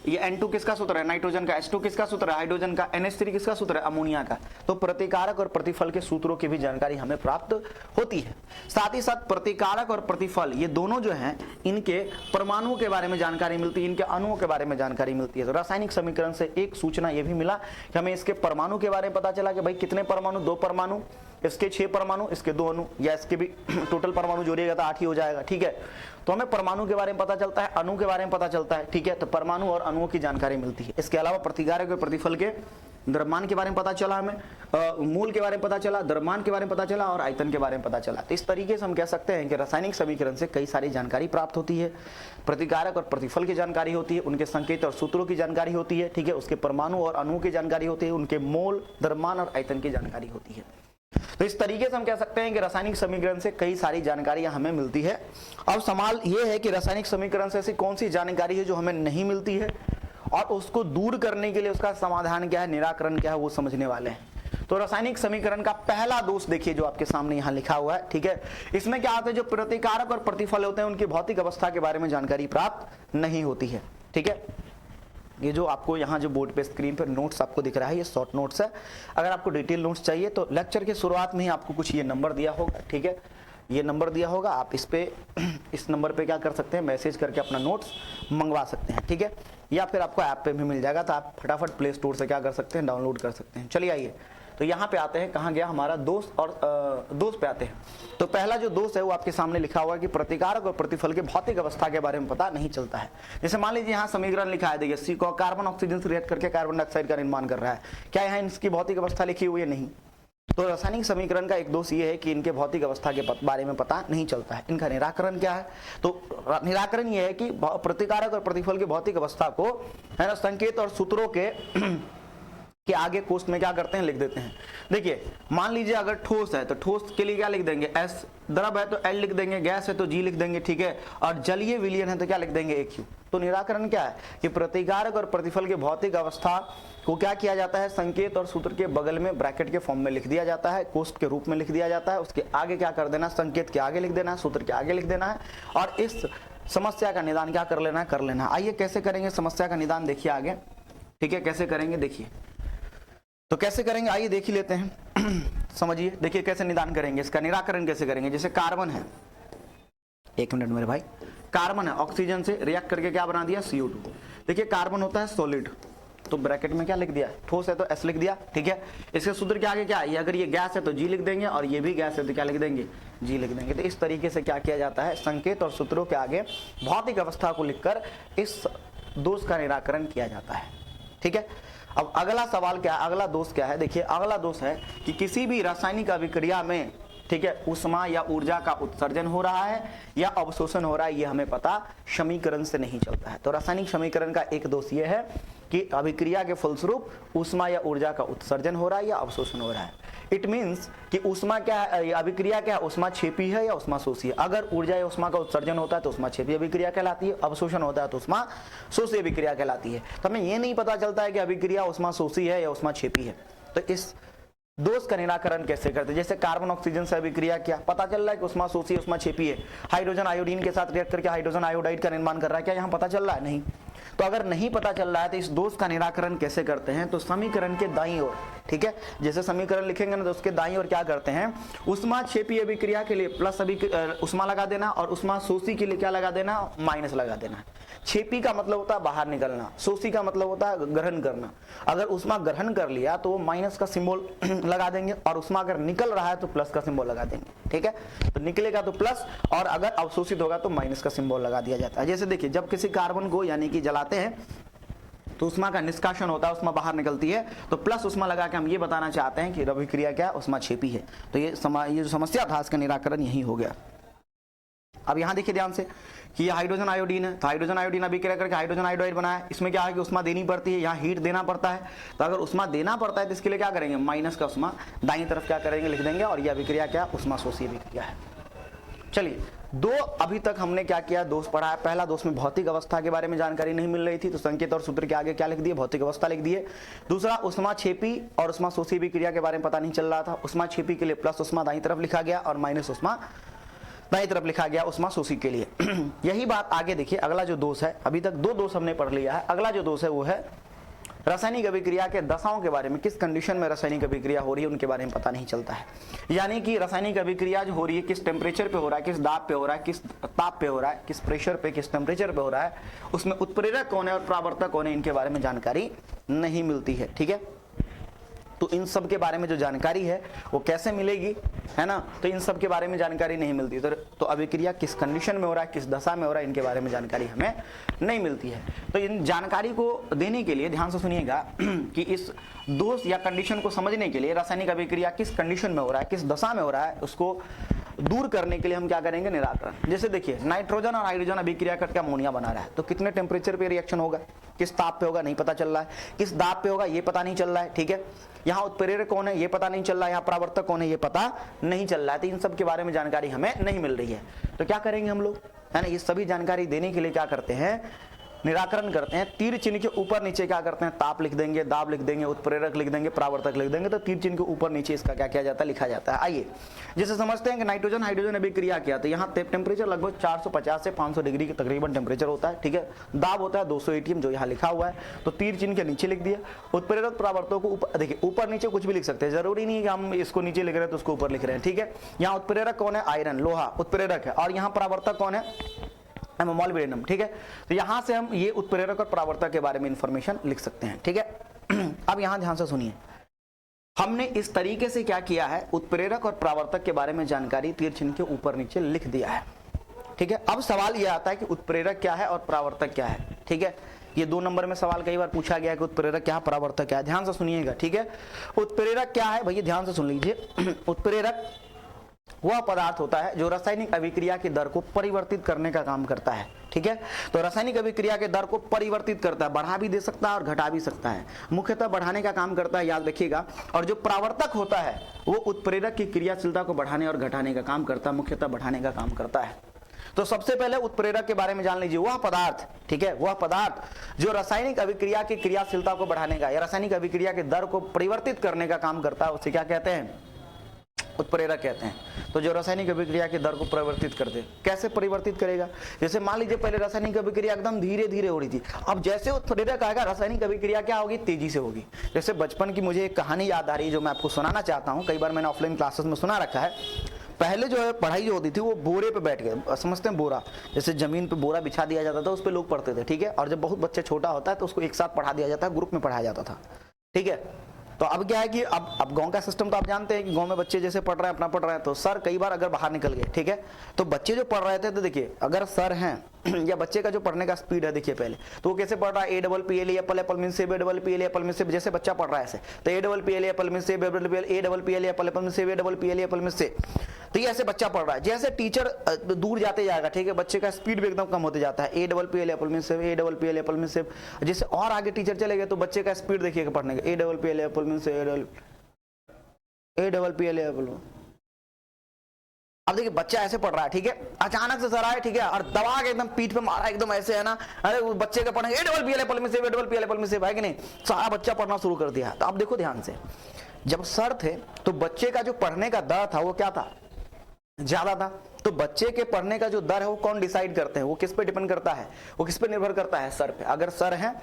[SPEAKER 1] ये N2 किसका सूत्र है, नाइट्रोजन का, H2 किसका सूत्र है, हाइड्रोजन का, NH3 किसका सूत्र है, अमोनिया का। तो प्रतिकारक और प्रतिफल के सूत्रों की भी जानकारी हमें प्राप्त होती है। साथ ही साथ प्रतिकारक और प्रतिफल ये दोनों जो हैं, इनके परमाणुओं के बारे में जानकारी मिलती है, इनके अणुओं के बारे में जानकारी मिलती है। तो रासायनिक समीकरण से एक सूचना ये भी मिला कि हमें इसके परमाणु के बारे में पता चला कि भाई कितने परमाणु, 2 परमाणु, इसके 6 परमाणु, इसके 2 अणु, या इसके भी टोटल परमाणु जोड़िएगा तो 8 ही हो जाएगा। ठीक है, तो हमें परमाणु के बारे में पता चलता है, अणु के बारे में पता चलता है। ठीक है, तो परमाणु और अणुओं की जानकारी मिलती है। इसके अलावा प्रतिकारक और प्रतिफल के द्रव्यमान के बारे में पता चला, हमें मूल के बारे में पता चला, द्रव्यमान के बारे में पता चला और आयतन के बारे में पता चला। तो इस तरीके से हम कह सकते हैं कि रासायनिक समीकरण से कई सारी जानकारी प्राप्त होती है। प्रतिकारक और प्रतिफल की जानकारी होती है, उनके संकेत और सूत्रों की जानकारी होती है, ठीक है, उसके परमाणु और अणुओं की जानकारी होती है, उनके मोल, द्रव्यमान और आयतन की जानकारी होती है। तो इस तरीके से हम कह सकते हैं कि रासायनिक समीकरण से कई सारी जानकारियां हमें मिलती है। अब सवाल यह है कि रासायनिक समीकरण से ऐसी कौन सी जानकारी है जो हमें नहीं मिलती है, और उसको दूर करने के लिए उसका समाधान क्या है, निराकरण क्या है, वो समझने वाले हैं। तो रासायनिक समीकरण का पहला दोष देखिए जो आपके सामने यहां लिखा हुआ है, ठीक है। इसमें क्या होता है, जो प्रतिकारक और प्रतिफल होते हैं उनकी भौतिक अवस्था के बारे में जानकारी प्राप्त नहीं होती है, ठीक है। ये जो आपको यहाँ जो बोर्ड पे स्क्रीन पर नोट्स आपको दिख रहा है, ये शॉर्ट नोट्स है। अगर आपको डिटेल नोट्स चाहिए तो लेक्चर के शुरुआत में ही आपको कुछ ये नंबर दिया होगा, ठीक है, ये नंबर दिया होगा, आप इस पे इस नंबर पे क्या कर सकते हैं, मैसेज करके अपना नोट्स मंगवा सकते हैं, ठीक है, या फिर आपको ऐप पे भी मिल जाएगा, तो आप फटाफट प्ले स्टोर से क्या कर सकते हैं, डाउनलोड कर सकते हैं। चलिए आइए, तो यहाँ पे आते हैं, कहाँ गया हमारा दोष, और दोष पे आते हैं। तो पहला जो दोष है वो आपके सामने लिखा हुआ है कि प्रतिकारक और प्रतिफल के भौतिक अवस्था के बारे में पता नहीं चलता है। जैसे मान लीजिए यहाँ समीकरण लिखा है, देखिए सी को कार्बन ऑक्सीजन से रिएक्ट करके कार्बन डाइऑक्साइड का निर्माण कर रहा है, क्या यहाँ इसकी भौतिक अवस्था लिखी हुई है, नहीं। तो रासायनिक समीकरण का एक दोष ये है कि इनके भौतिक अवस्था के बारे में पता नहीं चलता है। इनका निराकरण क्या है, तो निराकरण ये है कि प्रतिकारक और प्रतिफल की भौतिक अवस्था को, है ना, संकेत और सूत्रों के आगे कोष्ठ में क्या करते हैं, लिख देते हैं। देखिए मान लीजिए अगर ठोस है तो ठोस के लिए क्या लिख देंगे, एस, द्रव है तो एल लिख देंगे, गैस है तो जी लिख देंगे, ठीक है, और जलीय विलयन है तो क्या लिख देंगे, ए क्यू। तो निराकरण क्या है कि प्रतिकारक और प्रतिफल की भौतिक अवस्था को क्या किया जाता है, संकेत और सूत्र के बगल में ब्रैकेट के फॉर्म में लिख दिया जाता है, कोष्ठ के रूप में लिख दिया जाता है, उसके आगे क्या कर देना, संकेत के आगे लिख देना है, सूत्र के आगे लिख देना है, और इस समस्या का निदान क्या कर लेना है, कर लेना है। आइए कैसे करेंगे समस्या का निदान, देखिए आगे, ठीक है, कैसे करेंगे देखिए। तो कैसे करेंगे आइए देख ही लेते हैं समझिए, देखिए कैसे निदान करेंगे, इसका निराकरण कैसे करेंगे। जैसे कार्बन है, एक मिनट मेरे भाई, कार्बन है, ऑक्सीजन से रिएक्ट करके क्या बना दिया, CO2। देखिए कार्बन होता है सॉलिड, तो ब्रैकेट में क्या लिख दिया, ठोस है तो S लिख दिया, ठीक है। इसके सूत्र के आगे क्या है, अगर ये गैस है तो G लिख देंगे, और ये भी गैस है तो क्या लिख देंगे, G लिख देंगे। तो इस तरीके से क्या किया जाता है, संकेत और सूत्रों के आगे भौतिक अवस्था को लिखकर इस दोष का निराकरण किया जाता है, ठीक है। अब अगला सवाल क्या है, अगला दोष क्या है, देखिए अगला दोष है कि किसी भी रासायनिक अभिक्रिया में, ठीक है, उष्मा या ऊर्जा का उत्सर्जन हो रहा है या अवशोषण हो रहा है, ये हमें पता समीकरण से नहीं चलता है। तो रासायनिक समीकरण का एक दोष ये है कि अभिक्रिया के फलस्वरूप उष्मा या ऊर्जा का उत्सर्जन हो रहा है या अवशोषण हो रहा है। इट मीन्स कि उष्मा क्या है, अभिक्रिया क्या है, उष्मा क्षेपी है या उष्मा शोषी है। अगर ऊर्जा या उष्मा का उत्सर्जन होता है तो उष्मा क्षेपी अभिक्रिया कहलाती है, अवशोषण होता है तो उष्मा शोषी अभिक्रिया कहलाती है। तो हमें ये नहीं पता चलता है कि अभिक्रिया उष्मा शोषी है या उष्मा क्षेपी है। तो इस दोष का निराकरण कैसे करते हैं, जैसे कार्बन ऑक्सीजन से अभिक्रिया किया, पता चल रहा है कि उष्मा शोषी उष्मा क्षेपी है, हाइड्रोजन आयोडीन के साथ रिएक्ट करके हाइड्रोजन आयोडाइड का निर्माण कर रहा है, क्या यहाँ पता चल रहा है, नहीं। तो अगर नहीं पता चल रहा है तो इस दोष का निराकरण कैसे करते हैं, तो समीकरण के दाईं ओर, ठीक है, जैसे समीकरण लिखेंगे ना तो उसके दाईं ओर क्या करते हैं, उष्मा क्षेपी अभिक्रिया के लिए प्लस उष्मा लगा देना, और उष्मा शोषी के लिए क्या लगा देना, माइनस लगा देना। क्षेपी का मतलब होता है बाहर निकलना, शोषी का मतलब होता है ग्रहण करना। अगर उष्मा ग्रहण कर लिया तो वो माइनस का सिंबल लगा देंगे, और उष्मा अगर निकल रहा है तो प्लस का सिंबल लगा देंगे, ठीक है। तो निकलेगा तो प्लस, और अगर अवशोषित होगा तो माइनस का सिंबल लगा दिया जाता है। जैसे देखिए जब किसी कार्बन को यानी कि जलाते हैं तो उष्मा का निष्कासन होता है, उष्मा बाहर निकलती है, तो प्लस उष्मा लगा के हम ये बताना चाहते हैं कि अभिक्रिया क्या है, उष्मा क्षेपी है। तो ये जो समस्या था इसका निराकरण यही हो गया। अब यहाँ देखिए ध्यान से कि ये हाइड्रोजन आयोडीन है, तो हाइड्रोजन आयोडीन अभिक्रिया करके हाइड्रोजन आयोडाइड बना है। इसमें क्या है कि उष्मा देनी पड़ती है, यहाँ हीट देना पड़ता है। तो अगर उष्मा देना पड़ता है तो इसके लिए क्या करेंगे, माइनस का उष्मा दाईं तरफ क्या करेंगे, लिख देंगे, और ये अभिक्रिया क्या, उष्मा शोषी अभिक्रिया है। चलिए दो अभी तक हमने क्या किया, दोष पढ़ा है। पहला दोष में भौतिक अवस्था के बारे में जानकारी नहीं मिल रही थी, तो संकेत और सूत्र के आगे क्या लिख दिए, भौतिक अवस्था लिख दिए। दूसरा उष्मा क्षेपी और उष्मा शोषी अभिक्रिया के बारे में पता नहीं चल रहा था। उष्मा क्षेपी के लिए प्लस उष्मा दाईं तरफ लिखा गया, और माइनस उष्मा दाईं तरफ लिखा गया उष्मा शोषी के लिए। यही बात आगे देखिए, अगला जो दोष है, अभी तक दो दोष हमने पढ़ लिया है। अगला जो दोष है वो है रासायनिक अभिक्रिया के दशाओं के बारे में, किस कंडीशन में रासायनिक अभिक्रिया हो रही है उनके बारे में पता नहीं चलता है। यानी कि रासायनिक अभिक्रिया जो हो रही है किस टेम्परेचर पे हो रहा है, किस दाब पे हो रहा है, किस ताप पे हो रहा है, किस प्रेशर पे, किस टेम्परेचर पे हो रहा है, उसमें उत्प्रेरक कौन है और परावर्तक कौन है, इनके बारे में जानकारी नहीं मिलती है, ठीक है। तो इन सब के बारे में जो जानकारी है वो कैसे मिलेगी, है ना, तो इन सब के बारे में जानकारी नहीं मिलती। तो अभिक्रिया किस कंडीशन में हो रहा है, किस दशा में हो रहा है, इनके बारे में जानकारी हमें नहीं मिलती है। तो इन जानकारी को देने के लिए ध्यान से सुनिएगा कि इस दोष या कंडीशन को समझने के लिए रासायनिक अभिक्रिया किस कंडीशन में हो रहा है, किस दशा में हो रहा है, उसको दूर करने के लिए हम क्या करेंगे, निराकरण। जैसे देखिए नाइट्रोजन और हाइड्रोजन अभिक्रिया करके अमोनिया बना रहा है, तो कितने टेम्परेचर पे रिएक्शन होगा, किस ताप पे होगा नहीं पता चल रहा है, किस दाब पे होगा ये पता नहीं चल रहा है, ठीक है। यहाँ उत्प्रेरक कौन है ये पता नहीं चल रहा है, यहाँ परावर्तक कौन है ये पता नहीं चल रहा है, तो इन सब के बारे में जानकारी हमें नहीं मिल रही है। तो क्या करेंगे हम लोग, है ना, ये सभी जानकारी देने के लिए क्या करते हैं, निराकरण करते हैं। तीर चिन्ह के ऊपर नीचे क्या करते हैं, ताप लिख देंगे, दाब लिख देंगे, उत्प्रेरक लिख देंगे, परावर्तक लिख देंगे, तो तीर चिन्ह के ऊपर नीचे इसका क्या किया जाता है, लिखा जाता है। आइए जैसे समझते हैं कि नाइट्रोजन हाइड्रोजन अभिक्रिया किया, तो यहाँ टेम्परेचर लगभग 450 से 500 डिग्री के तकरीबन टेम्परेचर होता है, ठीक है। दाब होता है 200 ATM जो यहाँ लिखा हुआ है, तो तीर चिन्ह के नीचे लिख दिया। उत्प्रेरक परावर्तकों को ऊपर, देखिए ऊपर नीचे कुछ भी लिख सकते हैं, जरूरी नहीं है कि हम इसको नीचे लिख रहे हैं तो उसको ऊपर लिख रहे हैं, ठीक है। यहाँ उत्प्रेरक कौन है, आयरन लोहा उत्प्रेरक है, और यहाँ परावर्तक कौन है, मोलिब्डेनम, ठीक है। तो यहां से हम ये उत्प्रेरक और परावर्तक के बारे में इंफॉर्मेशन लिख सकते हैं, ठीक है। अब यहां ध्यान से सुनिए, हमने इस तरीके से क्या किया है, उत्प्रेरक और परावर्तक के बारे में जानकारी तीर चिन्ह के ऊपर नीचे लिख दिया है, ठीक है। अब सवाल यह आता है कि उत्प्रेरक क्या है और परावर्तक क्या है, ठीक है। ये 2 नंबर में सवाल कई बार पूछा गया कि उत्प्रेरक क्या है, परावर्तक क्या है, ध्यान से सुनिएगा, ठीक है। उत्प्रेरक क्या है भैया, ध्यान से सुन लीजिए। उत्प्रेरक वह पदार्थ होता है जो रासायनिक अभिक्रिया की दर को परिवर्तित करने का काम करता है, ठीक है। तो रासायनिक अभिक्रिया के दर को परिवर्तित करता है, बढ़ा भी दे सकता है और घटा भी सकता है, मुख्यतः बढ़ाने का काम करता है, याद रखिएगा। और जो परावर्तक होता है वो उत्प्रेरक की क्रियाशीलता को बढ़ाने और घटाने का काम करता है, मुख्यतः बढ़ाने का काम करता है। तो सबसे पहले उत्प्रेरक के बारे में जान लीजिए, वह पदार्थ, ठीक है, वह पदार्थ जो रासायनिक अभिक्रिया की क्रियाशीलता को बढ़ाने का या रासायनिक अभिक्रिया के दर को परिवर्तित करने का काम करता है, उसे क्या कहते हैं, उत्प्रेरक कहते हैं। तो जो रासायनिक अभिक्रिया के दर को परिवर्तित कर दे, कैसे परिवर्तित करेगा, जैसे मान लीजिए पहले रासायनिक अभिक्रिया एकदम धीरे धीरे हो रही थी, अब जैसे उत्प्रेरक आएगा रासायनिक अभिक्रिया क्या होगी, तेजी से होगी। जैसे बचपन की मुझे एक कहानी याद आ रही है जो मैं आपको सुनाना चाहता हूँ, कई बार मैंने ऑफलाइन क्लासेस में सुना रखा है। पहले जो है पढ़ाई जो होती थी वो बोरे पे बैठ के, समझते हैं बोरा, जैसे जमीन पे बोरा बिछा दिया जाता था, उस पर लोग पढ़ते थे, ठीक है। और जब बहुत बच्चे छोटा होता है तो उसको एक साथ पढ़ा दिया जाता है, ग्रुप में पढ़ाया जाता था, ठीक है। तो अब क्या है कि अब गांव का सिस्टम तो आप जानते हैं कि गांव में बच्चे जैसे पढ़ रहे हैं, अपना पढ़ रहे हैं, तो सर कई बार अगर बाहर निकल गए, ठीक है, तो बच्चे जो पढ़ रहे थे, तो देखिए अगर सर हैं या बच्चे का जो पढ़ने का स्पीड है, देखिए पहले तो वो कैसे पढ़ रहा है, A double P L apple apple mean सेब, A double P L apple mean सेब, जैसे बच्चा पढ़ रहा है ऐसे, तो A double P L apple mean सेब, A double P L apple apple mean सेब, A double P L apple mean सेब। तो ये ऐसे बच्चा पढ़ रहा है, जैसे टीचर दूर जाते जाएगा, ठीक है, बच्चे का स्पीड भी एकदम कम होते जाता है, A double P L apple mean सेब, A double P L apple mean सेब। जैसे और आगे टीचर चले गए तो बच्चे का स्पीड देखिएगा पढ़ने का, A double P L apple mean सेब, A double P L apple. अब देखिए बच्चा ऐसे पढ़ रहा है, ठीक है, अचानक से सर आए, ठीक है, और दबा के एकदम पीठ पे मारा एकदम ऐसे, है ना, अरे वो बच्चे का पढ़ेंगे ए डबल पी एल एप्पल में से, ए डबल पी एल एप्पल में से, है कि नहीं, सारा बच्चा पढ़ना शुरू कर दिया। तो अब देखो ध्यान से, जब सर थे तो बच्चे का जो पढ़ने का दर था वो क्या था, ज्यादा था। तो बच्चे के पढ़ने का जो दर है वो कौन डिसाइड करते हैं, वो किस पे डिपेंड करता है, वो किस पे निर्भर करता है, सर पे। अगर सर हैं,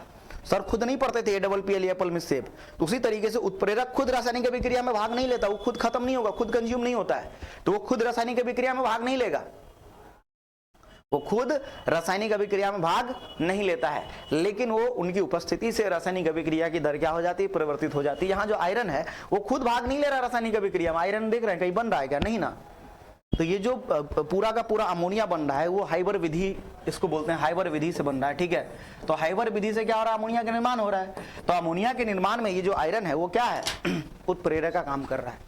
[SPEAKER 1] सर खुद नहीं पढ़ते थे ए डबल पी एल एप्पल में सेब, तो उसी तरीके से उत्प्रेरक खुद रासायनिक अभिक्रिया में भाग नहीं लेता, वो खुद खत्म नहीं होगा, खुद कंज्यूम नहीं होता है, तो वो खुद रासायनिक अभिक्रिया में भाग नहीं लेगा, वो खुद रासायनिक अभिक्रिया में भाग नहीं लेता है, लेकिन वो उनकी उपस्थिति से रासायनिक अभिक्रिया की दर क्या हो जाती है, परिवर्तित हो जाती है। यहाँ जो आयरन है वो खुद भाग नहीं ले रहा रासायनिक अभिक्रिया में, आयरन देख रहे हैं कहीं बन रहा है क्या, नहीं ना। तो ये जो पूरा का पूरा अमोनिया बन रहा है वो हाइबर विधि, इसको बोलते हैं हाइबर विधि से बन रहा है, ठीक है। तो हाइबर विधि से क्या हो रहा है, अमोनिया का निर्माण हो रहा है। तो अमोनिया के निर्माण में ये जो आयरन है वो क्या है, उत्प्रेरक का काम कर रहा है।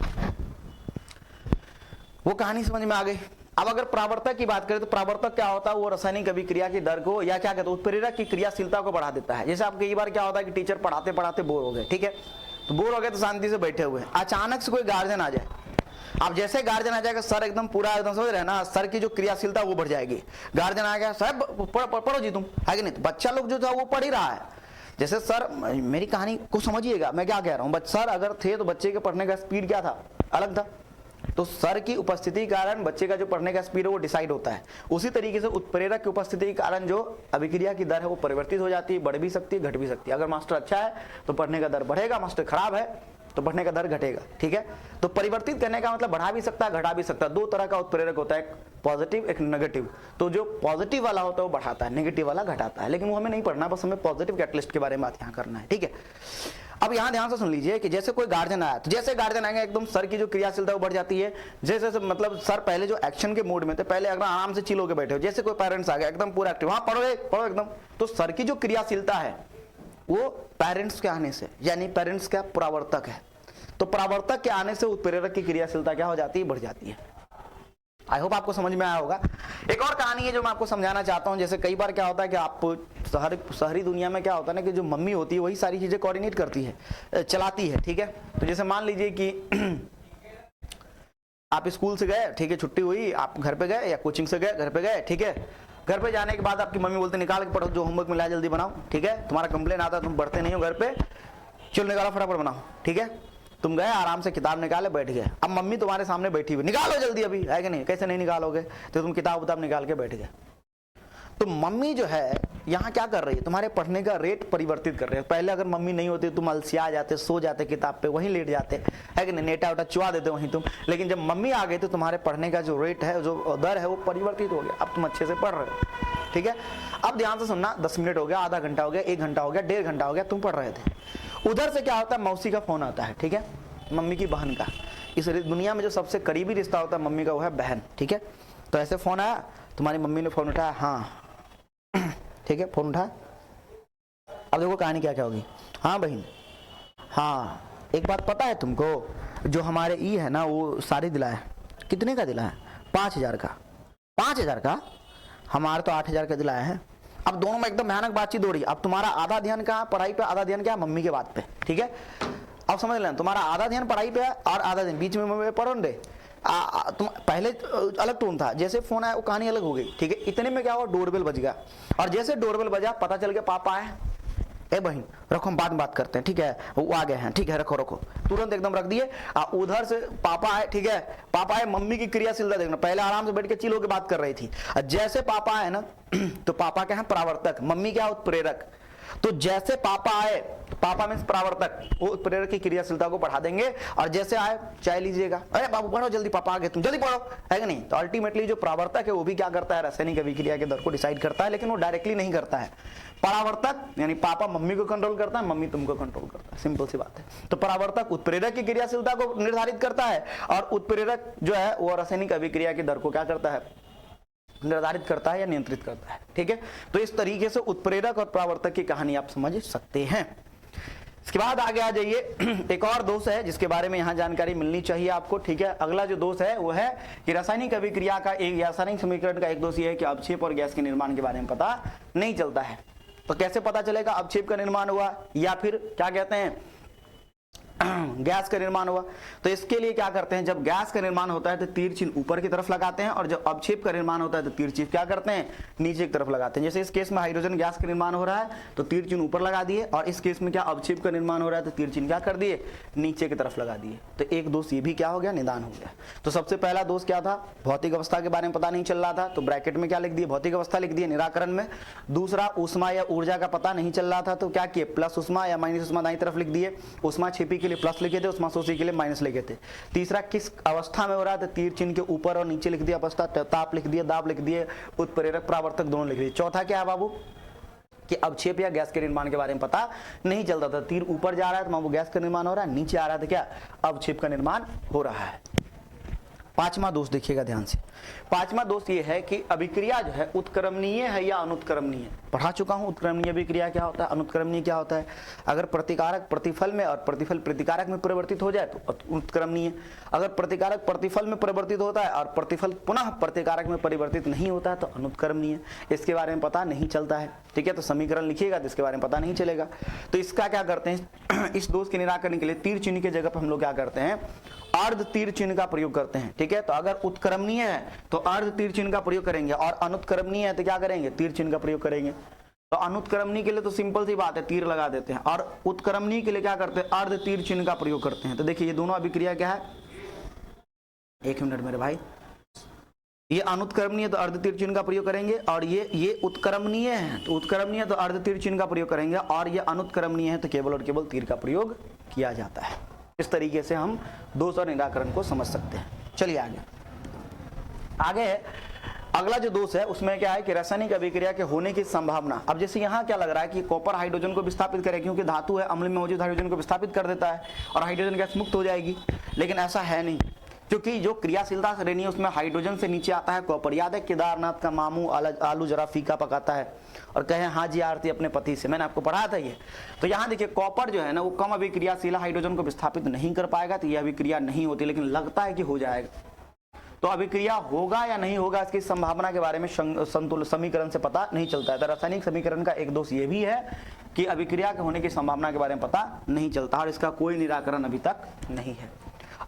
[SPEAKER 1] वो कहानी समझ में आ गई। अब अगर परावर्तक की बात करें तो परावर्तक क्या होता है, वो रासायनिक अभिक्रिया की दर को या क्या कहते हैं, उत्प्रेरक की क्रियाशीलता को बढ़ा देता है। जैसे आप कई बार क्या होता है कि टीचर पढ़ाते पढ़ाते बोर हो गए, ठीक है, तो बोर हो गए तो शांति से बैठे हुए, अचानक से कोई गार्जियन आ जाए। अब जैसे गार्जियन आ जाएगा, सर एकदम पूरा एकदम समझ रहे हैं ना, सर की जो क्रियाशीलता वो बढ़ जाएगी। गार्जियन आ गया, साहब पढ़ो जी तुम, है कि नहीं, तो बच्चा लोग जो था वो पढ़ ही रहा है। जैसे सर, मेरी कहानी को समझिएगा मैं क्या कह रहा हूँ, सर अगर थे तो बच्चे के पढ़ने का स्पीड क्या था, अलग था। तो सर की उपस्थिति के कारण बच्चे का जो पढ़ने का स्पीड है वो डिसाइड होता है। उसी तरीके से उत्प्रेरक की उपस्थिति के कारण जो अभिक्रिया की दर है वो परिवर्तित हो जाती है, बढ़ भी सकती है, घट भी सकती है। अगर मास्टर अच्छा है तो पढ़ने का दर बढ़ेगा, मास्टर खराब है तो पढ़ने का दर घटेगा, ठीक है। तो परिवर्तित करने का मतलब बढ़ा भी सकता है, घटा भी सकता है। 2 तरह का उत्प्रेरक होता है, एक पॉजिटिव एक नेगेटिव। तो जो पॉजिटिव वाला होता है वो बढ़ाता है, नेगेटिव वाला घटाता है, लेकिन वो हमें नहीं पढ़ना, बस हमें पॉजिटिव कैटलिस्ट के बारे में बात यहाँ करना है, ठीक है। अब यहाँ ध्यान से सुन लीजिए कि जैसे कोई गार्जियन आया, तो जैसे गार्जियन आएंगे एकदम सर की जो क्रियाशीलता वो बढ़ जाती है। जैसे मतलब सर पहले जो एक्शन के मूड में थे, पहले अगर आराम से चिल होकर बैठे हो, जैसे कोई पेरेंट्स आ गया एकदम पूरा एक्टिव, हाँ पढ़ो एकदम, तो सर की जो क्रियाशीलता है वो पेरेंट्स के आने से, यानी पेरेंट्स क्या, परावर्तक है, तो परावर्तक के आने से उत्प्रेरक की क्रियाशीलता क्या हो जाती है, बढ़ जाती है। आई होप आपको समझ में आया होगा। एक और कहानी है जो मैं आपको समझाना चाहता हूँ। जैसे कई बार क्या होता है कि आप शहरी दुनिया में क्या होता है ना कि जो मम्मी होती है वही सारी चीजें कोऑर्डिनेट करती है, चलाती है, ठीक है। तो जैसे मान लीजिए कि आप स्कूल से गए, ठीक है, छुट्टी हुई, आप घर पे गए या कोचिंग से गए, घर पे गए, ठीक है। घर पे जाने के बाद आपकी मम्मी बोलते निकाल के पढ़ो, जो होमवर्क मिला जल्दी बनाओ, ठीक है। तुम्हारा कंप्लेन आता है तुम पढ़ते नहीं हो घर पे, चलो निकालो फटाफट बनाओ, ठीक है। तुम गए आराम से किताब निकाले बैठ गए। अब मम्मी तुम्हारे सामने बैठी हुई, निकालो जल्दी अभी, है कि नहीं, कैसे नहीं निकालोगे, तो तुम किताब निकाल के बैठ गए। तो मम्मी जो है यहाँ क्या कर रही है, तुम्हारे पढ़ने का रेट परिवर्तित कर रही है। पहले अगर मम्मी नहीं होती तुम अलसिया जाते, सो जाते किताब पे, वहीं लेट जाते, है कि नहीं, नेटा उटा चुआ देते वहीं तुम। लेकिन जब मम्मी आ गई तो तुम्हारे पढ़ने का जो रेट है, जो दर है, वो परिवर्तित हो गया। अब तुम अच्छे से पढ़ रहे हो, ठीक है। अब ध्यान से सुनना, 10 मिनट हो गया, आधा घंटा हो गया, 1 घंटा हो गया, 1.5 घंटा हो गया, तुम पढ़ रहे थे। उधर से क्या होता है, मौसी का फोन आता है, ठीक है, मम्मी की बहन का। इस दुनिया में जो सबसे करीबी रिश्ता होता है मम्मी का, वो है बहन, ठीक है। तो ऐसे फोन आया, तुम्हारी मम्मी ने फोन उठाया, हाँ ठीक है, फोन उठा। अब देखो कहानी क्या क्या होगी। हाँ बहन, हाँ एक बात पता है तुमको, जो हमारे ई है ना वो साड़ी दिला है, कितने का दिला है, 5,000 का। 5,000 का, हमारे तो 8,000 का दिलाया है। अब दोनों में एकदम भयानक बातचीत हो रही है। अब तुम्हारा आधा ध्यान कहाँ, पढ़ाई पे, आधा ध्यान क्या, मम्मी के बात पे, ठीक है। अब समझ लेना, तुम्हारा आधा ध्यान पढ़ाई पे है और आधा दिन बीच में मम्मी पे पढ़ो दे। तुम पहले अलग टोन था, जैसे फोन आया वो कहानी अलग हो गई, ठीक है। इतने में क्या हुआ, डोरबेल बज गया, और जैसे डोरबेल बजा पता चल गया पापा आए। ए बहन रखो, हम बाद में बात करते हैं, ठीक है, वो आ गए हैं, ठीक है, रखो रखो, तुरंत एकदम रख दिए। उधर से पापा आए, ठीक है, पापा आए, मम्मी की क्रियाशीलता देखना, पहले आराम से बैठ के चिल होकर बात कर रही थी। जैसे पापा आए ना तो पापा क्या है, प्रावर्तक, मम्मी क्या है, उत्प्रेरक। तो जैसे पापा आए, पापा मीन्स प्रावर्तक, वो उत्प्रेरक की क्रियाशीलता को बढ़ा देंगे। और जैसे आए चाय लीजिएगा, अरे बाबू पढ़ो जल्दी, पापा आ गए, तुम जल्दी पढ़ो, है कि नहीं। तो अल्टीमेटली जो प्रावर्तक है वो भी क्या करता है, रासायनिक अभिक्रिया के दर को डिसाइड करता है, लेकिन वो डायरेक्टली नहीं करता है। परावर्तक यानी पापा मम्मी को कंट्रोल करता है, मम्मी तुमको कंट्रोल करता है, सिंपल सी बात है। तो परावर्तक उत्प्रेरक की क्रियाशीलता को निर्धारित करता है, और उत्प्रेरक जो है वो रासायनिक अभिक्रिया की दर को क्या करता है, निर्धारित करता है या नियंत्रित करता है, ठीक है। तो इस तरीके से उत्प्रेरक और परावर्तक की कहानी आप समझ सकते हैं। इसके बाद आगे आ जाइए, एक और दोष है जिसके बारे में यहाँ जानकारी मिलनी चाहिए आपको, ठीक है। अगला जो दोष है वो है कि रासायनिक अभिक्रिया का एक, रासायनिक समीकरण का एक दोष ये है कि अवक्षेप और गैस के निर्माण के बारे में पता नहीं चलता है। तो कैसे पता चलेगा अवक्षेप का निर्माण हुआ या फिर क्या कहते हैं गैस का निर्माण हुआ। तो इसके लिए क्या करते हैं, जब गैस का निर्माण होता है तो तीर चिन्ह ऊपर की तरफ लगाते हैं, और जब अवक्षेप का निर्माण होता है तो तीर चिन्ह क्या करते हैं, नीचे की तरफ लगाते हैं। जैसे इस केस में हाइड्रोजन गैस का निर्माण हो रहा है तो तीर चिन्ह ऊपर लगा दिए, और इस केस में क्या अवक्षेप का निर्माण हो रहा है तो तीर चिन्ह क्या कर दिए, नीचे की तरफ लगा दिए। तो एक दोष ये भी क्या हो गया, निदान हो गया। तो सबसे पहला दोष क्या था, भौतिक अवस्था के बारे में पता नहीं चल रहा था, तो ब्रैकेट में क्या लिख दिए, भौतिक अवस्था लिख दिए निराकरण में। दूसरा, ऊष्मा या ऊर्जा का पता नहीं चल रहा था, तो क्या किए, प्लस ऊष्मा या माइनस ऊष्मा दाईं तरफ लिख दिए। ऊष्मा छिपी के लिए प्लस लिखे थे, ऊष्मा शोषी के लिए माइनस लिखे थे। तीसरा, किस अवस्था में हो रहा था, तीर चिन्ह के ऊपर और नीचे लिख दिया अवस्था, ताप लिख दिया, दाब लिख दिए, उत्प्रेरक प्रावर्तक दोनों लिख दिए। चौथा क्या है बाबू, कि अवक्षेप या गैस के निर्माण के बारे में पता नहीं चलता था। तीर ऊपर जा रहा है तो वो गैस का निर्माण हो रहा है, नीचे आ रहा था क्या, अवक्षेप का निर्माण हो रहा है। पांचवा दोष देखिएगा ध्यान से, पांचवा दोष ये है कि अभिक्रिया जो है उत्क्रमणीय है या अनुत्क्रमणीय। पढ़ा चुका हूं उत्क्रमणीय अभिक्रिया क्या होता है, अनुत्क्रमणीय क्या होता है। अगर प्रतिकारक प्रतिफल में और प्रतिफल प्रतिकारक में परिवर्तित हो जाए तो उत्क्रमणीय। अगर प्रतिकारक प्रतिफल में परिवर्तित होता है और प्रतिफल पुनः प्रतिकारक में परिवर्तित नहीं होता है तो अनुत्क्रमणीय। इसके बारे में पता नहीं चलता है, ठीक है। तो समीकरण लिखिएगा तो इसके बारे में पता नहीं चलेगा। तो इसका क्या करते हैं, इस दोष के निराकरण के लिए तीर चिन्ह की जगह पर हम लोग क्या करते हैं, अर्ध तीर चिन्ह का प्रयोग करते हैं, ठीक है। तो अगर उत्क्रमणीय है तो अर्ध तीर चिन्ह का प्रयोग करेंगे, और अनुत्क्रमणीय है तो क्या करेंगे, तीर चिन्ह का प्रयोग करेंगे। तो अनुत्क्रमणीय के लिए तो सिंपल सी बात है, तीर लगा देते हैं, और उत्क्रमणीय के लिए क्या करते हैं, अर्ध तीर चिन्ह का प्रयोग करते हैं। तो देखिए ये दोनों अभिक्रिया क्या है, एक मिनट मेरे भाई, ये अनुत्क्रमणीय तो अर्ध तीर चिन्ह का प्रयोग करेंगे, और ये उत्क्रमणीय है तो उत्क्रमणीय तो अर्ध तीर चिन्ह का प्रयोग करेंगे, और ये अनुत्क्रमणीय है तो केवल और केवल तीर का प्रयोग किया जाता है। इस तरीके से हम दोष और निराकरण को समझ सकते हैं। चलिए आगे अगला जो दोष है उसमें क्या है कि रासायनिक अभिक्रिया के होने की संभावना। अब जैसे यहाँ क्या लग रहा है कि कॉपर हाइड्रोजन को विस्थापित करे, क्योंकि धातु है, अम्ल में मौजूद हाइड्रोजन को विस्थापित कर देता है और हाइड्रोजन गैस मुक्त हो जाएगी, लेकिन ऐसा है नहीं, क्योंकि जो क्रियाशीलता श्रेणी है उसमें हाइड्रोजन से नीचे आता है कॉपर। याद है केदारनाथ का मामू आलू जरा फीका पकाता है और कहे हाँ जी आरती अपने पति से, मैंने आपको पढ़ाया था ये। तो यहाँ देखिए कॉपर जो है ना वो कम अभिक्रियाशील हाइड्रोजन को विस्थापित नहीं कर पाएगा, तो यह अभिक्रिया नहीं होती, लेकिन लगता है कि हो जाएगा। तो अभिक्रिया होगा या नहीं होगा इसकी संभावना के बारे में संतुलन समीकरण से पता नहीं चलता है। तो रासायनिक समीकरण का एक दोष ये भी है कि अभिक्रिया के होने की संभावना के बारे में पता नहीं चलता और इसका कोई निराकरण अभी तक नहीं है।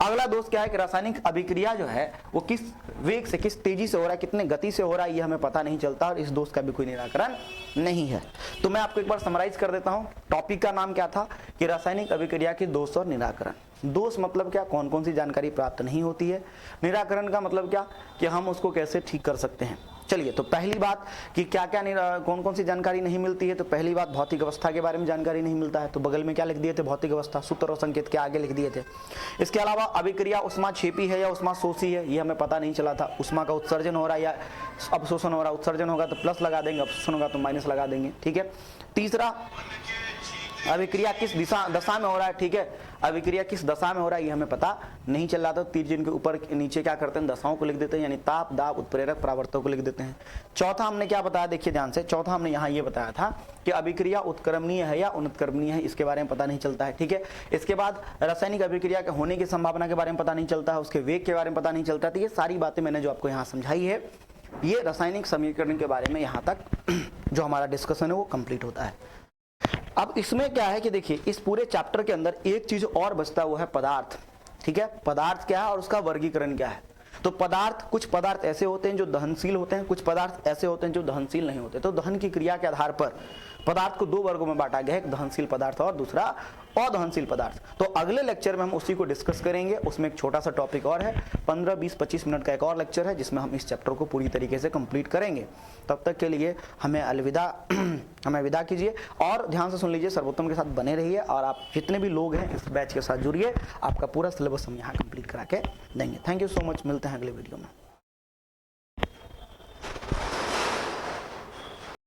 [SPEAKER 1] अगला दोष क्या है कि रासायनिक अभिक्रिया जो है वो किस वेग से, किस तेजी से हो रहा है, कितने गति से हो रहा है, ये हमें पता नहीं चलता और इस दोष का भी कोई निराकरण नहीं है। तो मैं आपको एक बार समराइज कर देता हूं। टॉपिक का नाम क्या था कि रासायनिक अभिक्रिया के दोष और निराकरण। दोष मतलब क्या, कौन कौन सी जानकारी प्राप्त नहीं होती है। निराकरण का मतलब क्या कि हम उसको कैसे ठीक कर सकते हैं। चलिए, तो पहली बात कि क्या क्या कौन कौन सी जानकारी नहीं मिलती है। तो पहली बात, भौतिक अवस्था के बारे में जानकारी नहीं मिलता है। तो बगल में क्या लिख दिए थे, भौतिक अवस्था, सूत्र और संकेत के आगे लिख दिए थे। इसके अलावा अभिक्रिया उष्माक्षेपी है या उष्माशोषी है, ये हमें पता नहीं चला था। उष्मा का उत्सर्जन हो रहा है या अवशोषण हो रहा है। उत्सर्जन होगा तो प्लस लगा देंगे, अवशोषण होगा तो माइनस लगा देंगे। ठीक है। तीसरा, अभिक्रिया किस दशा में हो रहा है। ठीक है, अभिक्रिया किस दशा में हो रहा है ये हमें पता नहीं चल रहा था। तीर जिनके ऊपर नीचे क्या करते हैं, दशाओं को लिख देते हैं, यानी ताप, दाब, उत्प्रेरक, परावर्तक को लिख देते हैं। चौथा हमने क्या बताया, देखिए ध्यान से, चौथा हमने यहाँ ये बताया था कि अभिक्रिया उत्क्रमणीय है या अनुत्क्रमणीय है, इसके बारे में पता नहीं चलता है। ठीक है। इसके बाद रासायनिक अभिक्रिया के होने की संभावना के बारे में पता नहीं चलता है, उसके वेग के बारे में पता नहीं चलता। तो ये सारी बातें मैंने जो आपको यहाँ समझाई है, ये रासायनिक समीकरण के बारे में यहाँ तक जो हमारा डिस्कशन है वो कंप्लीट होता है। अब इसमें क्या है कि देखिए, इस पूरे चैप्टर के अंदर एक चीज और बचता है, वो है पदार्थ। ठीक है, पदार्थ क्या है और उसका वर्गीकरण क्या है। तो पदार्थ, कुछ पदार्थ ऐसे होते हैं जो दहनशील होते हैं, कुछ पदार्थ ऐसे होते हैं जो दहनशील नहीं होते। तो दहन की क्रिया के आधार पर पदार्थ को दो वर्गों में बांटा गया है, एक दहनशील पदार्थ और दूसरा अदहनशील पदार्थ। तो अगले लेक्चर में हम उसी को डिस्कस करेंगे। उसमें एक छोटा सा टॉपिक और है, 15, 20, 25 मिनट का एक और लेक्चर है जिसमें हम इस चैप्टर को पूरी तरीके से कंप्लीट करेंगे। तब तक के लिए हमें अलविदा, हमें विदा कीजिए और ध्यान से सुन लीजिए, सर्वोत्तम के साथ बने रहिए और आप जितने भी लोग हैं इस बैच के साथ जुड़िए। आपका पूरा सिलेबस हम यहाँ कंप्लीट करा के देंगे। थैंक यू सो मच, मिलते हैं अगले वीडियो में।